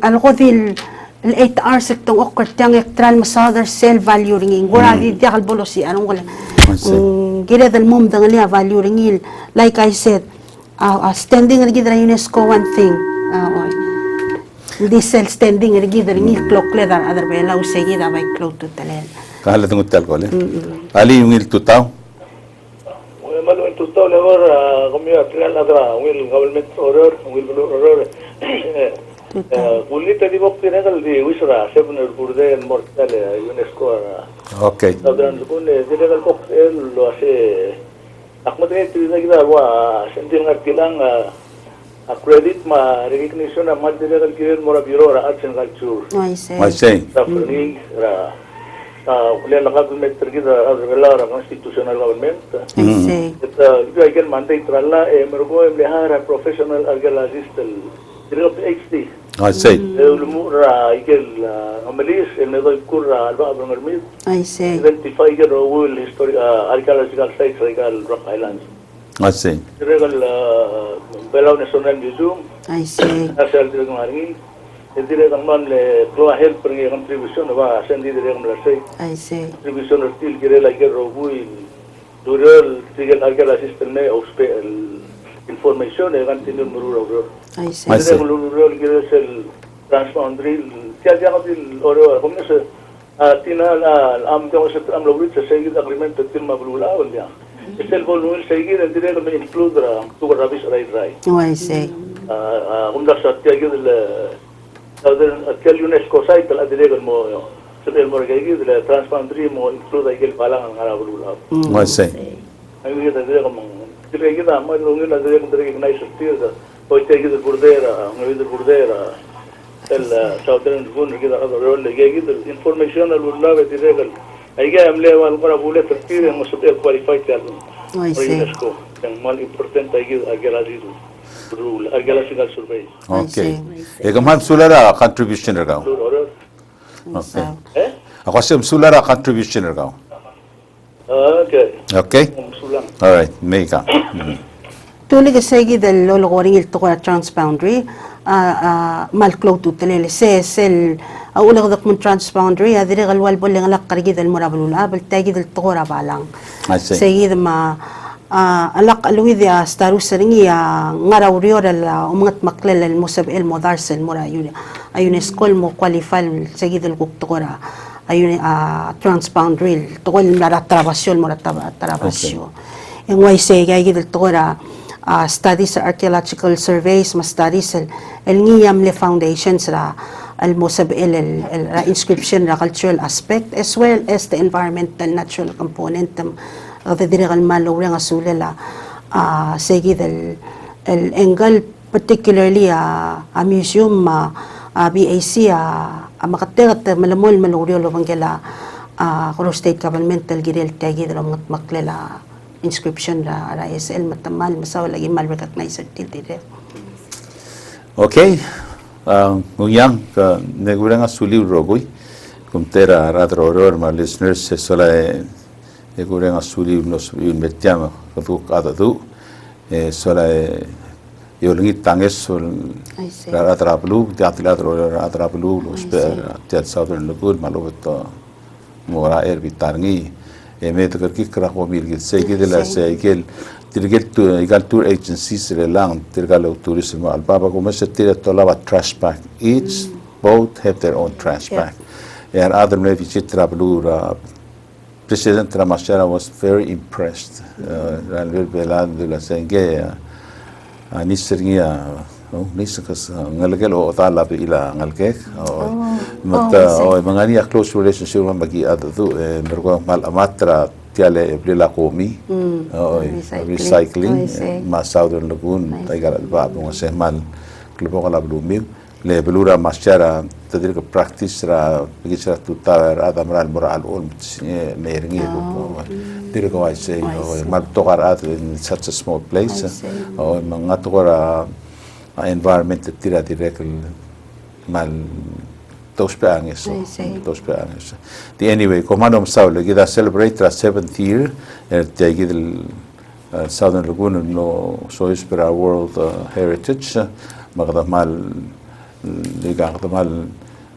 Speaker 3: alkodil el 8 hours itong kartang ektran masadar cell value ringing gura di diakal bolosi anong wala gila dal mom dang liya value ringil like I said standing gidra UNESCO one thing this cell standing gidra ringil clock leather other bela usegi da by clock to talen
Speaker 2: kahala tungut tal kole ali yung il tutaw
Speaker 6: malo in tutaw lever kami atral adra will government order will order kulli tadi bok tinagal di wisra sebenur burde mortal UNESCO
Speaker 2: okay
Speaker 6: sabran kun tinagal kok lo ase akmat ni tinagal wa sentin ngatilang credit ma recognition ma tinagal kiren mora bureau arts and culture
Speaker 3: I
Speaker 2: I say
Speaker 6: suffering kuliah langkah government tergida azrela constitutional government
Speaker 3: I say
Speaker 6: itu akan mantai terala mergo melihara professional archaeologist direct HD
Speaker 2: I say
Speaker 6: lumura ikel amalis nedo kurra alba abrangarmit
Speaker 3: I say
Speaker 6: identify the role historic archaeological sites like Rock Islands
Speaker 2: I say
Speaker 6: direct Belau National Museum
Speaker 3: I say
Speaker 6: asal direct ngaringi direct man le pro help pergi contribution wa sendi direct melasai
Speaker 3: I say
Speaker 6: contribution still kira like robui dural tigel archaeologist ne auspe information e continue muru
Speaker 3: I say
Speaker 2: I see.
Speaker 6: rural kira sel transboundary tiada katil oro komnes tina am kamo sa am lobit sa segid agreement tin maglula ulya sel volunil segid dire ko include to rabis right
Speaker 3: I say
Speaker 6: umda sa tiagid southern kel UNESCO site la dire ko mo sebel mo gayid la transboundary mo include ay kel palang ang arabulula
Speaker 2: I say
Speaker 6: ay dire ko mo dire kita mo lungin na dire ko recognize still hoy tegid burdera ngawid burdera el southern gun kita rol gayid information al ulla be dire ko ay ga amle wal qara bule tartir mo super qualified tal
Speaker 3: I say
Speaker 6: UNESCO yang mal important ay gid archaeology rule archaeological survey
Speaker 2: okay egamhan sulara contribution ergaw
Speaker 6: order
Speaker 2: okay
Speaker 6: eh
Speaker 2: ako sem sulara contribution ergaw
Speaker 6: okay
Speaker 2: okay
Speaker 6: sulang
Speaker 2: all right mega
Speaker 3: tulig segi del lolo goring il toko transboundary malclo tu telele sel ulag dak mun transboundary adire galwal bol ng lak karigi del murabulula bal tagi del toko rabalang
Speaker 2: I see
Speaker 3: segi ma alak alwi dia staru seringi ngarawrio del umangat maklel el musab el modarsel mura UNESCO mo qualify segi del kuk tokora ayun transboundary toko el trabación mura trabación en way segi ay del tokora studies archaeological surveys mas studies el ngiyam le foundations ra al musab el inscription ra cultural aspect as well as the environmental natural component of the direct malawre nga sulela segi del el angle particularly a museum BAC makategat malamol malawre lo bangela Kuro state government el girel tagi del mga maklela inscription ra ISL matamal masaw lagi mal recognized dire
Speaker 2: okay nguyang ka negurang suliw rogoy kumtera radroror ma listeners se sola negurang suliw nos yun metyama katu adadu sola yolingi tanges sol radrablu teatradror radrablu los teat southern lagoon malobeto mora bitarngi met karki krako mirgit segi de la segel dirget to igal tour agencies relang tirgalo tourism al baba como se tira tola trash bag each boat have their own trash bag and other maybe chitra blura President Ramachara was very impressed Ranvel Belan de la Senge nisirngia nisakas ngalgel o tala ila ngalkek mata mangani a close relationship magi adatu mergo mal amatra tiale blela komi recycling ma southern lagoon taigal ba bunga semal klubo kala blumi le belura masyara tadir ka practice ra bigis ra tuta ra da moral moral ol ne ringi ko dir ko I say mal to ra in such a small place o mga to ra environment tira direct mal dos peangis the anyway komano saul gida celebrate the 7th year te gida Southern Lagoon no sois para World Heritage magda mal liga mal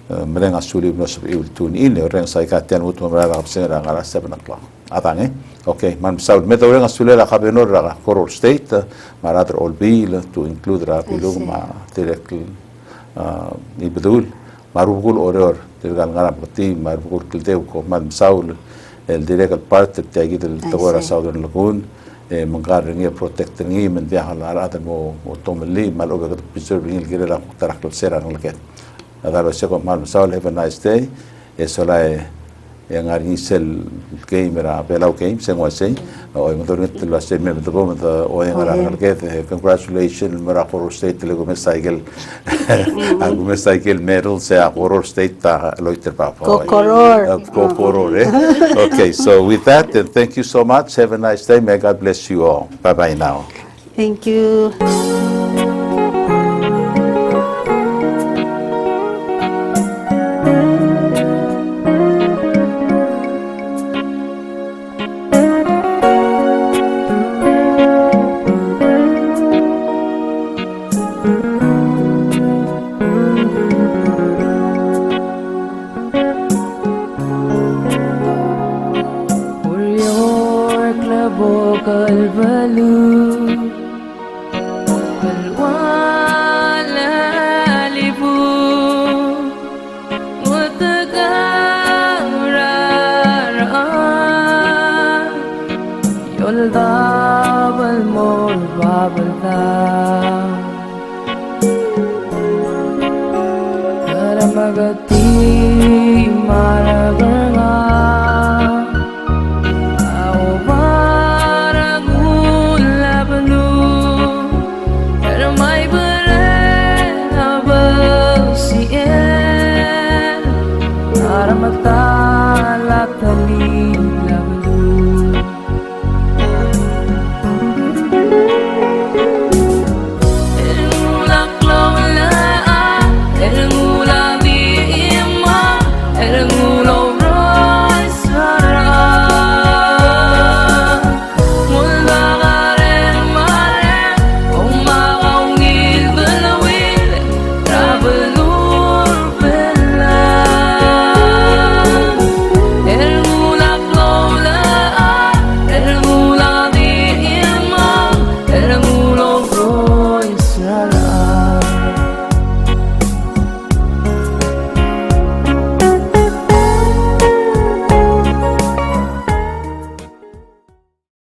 Speaker 2: merenga suli no sub il tun in reng sai ka ten ut mara ka sera ngara 7 o'clock atange okay man saud meto renga suli la ka benor ra Coral State maradr all bill to include ra bilog ma directly ni bedul marugul oror dirgal ngara pati marugul kilde ko man saul el direct part tagi del tawara Southern Lagoon mengar ngi protect ngi men dia hala ada mo tomeli mal oga preserve ngi gire la tarak sera nglaket ada lo se ko mal saul have a nice day esola yang ari sel game ra belau game sengwa sei o motor ngi tlo se me to go o yang ara nglaket congratulations mara Coral State le go cycle algo cycle medal se a Coral State ta loiter pa Coral okay so with that and thank you so much have a nice day may God bless you all bye bye now
Speaker 3: Thank you.
Speaker 1: Magati mara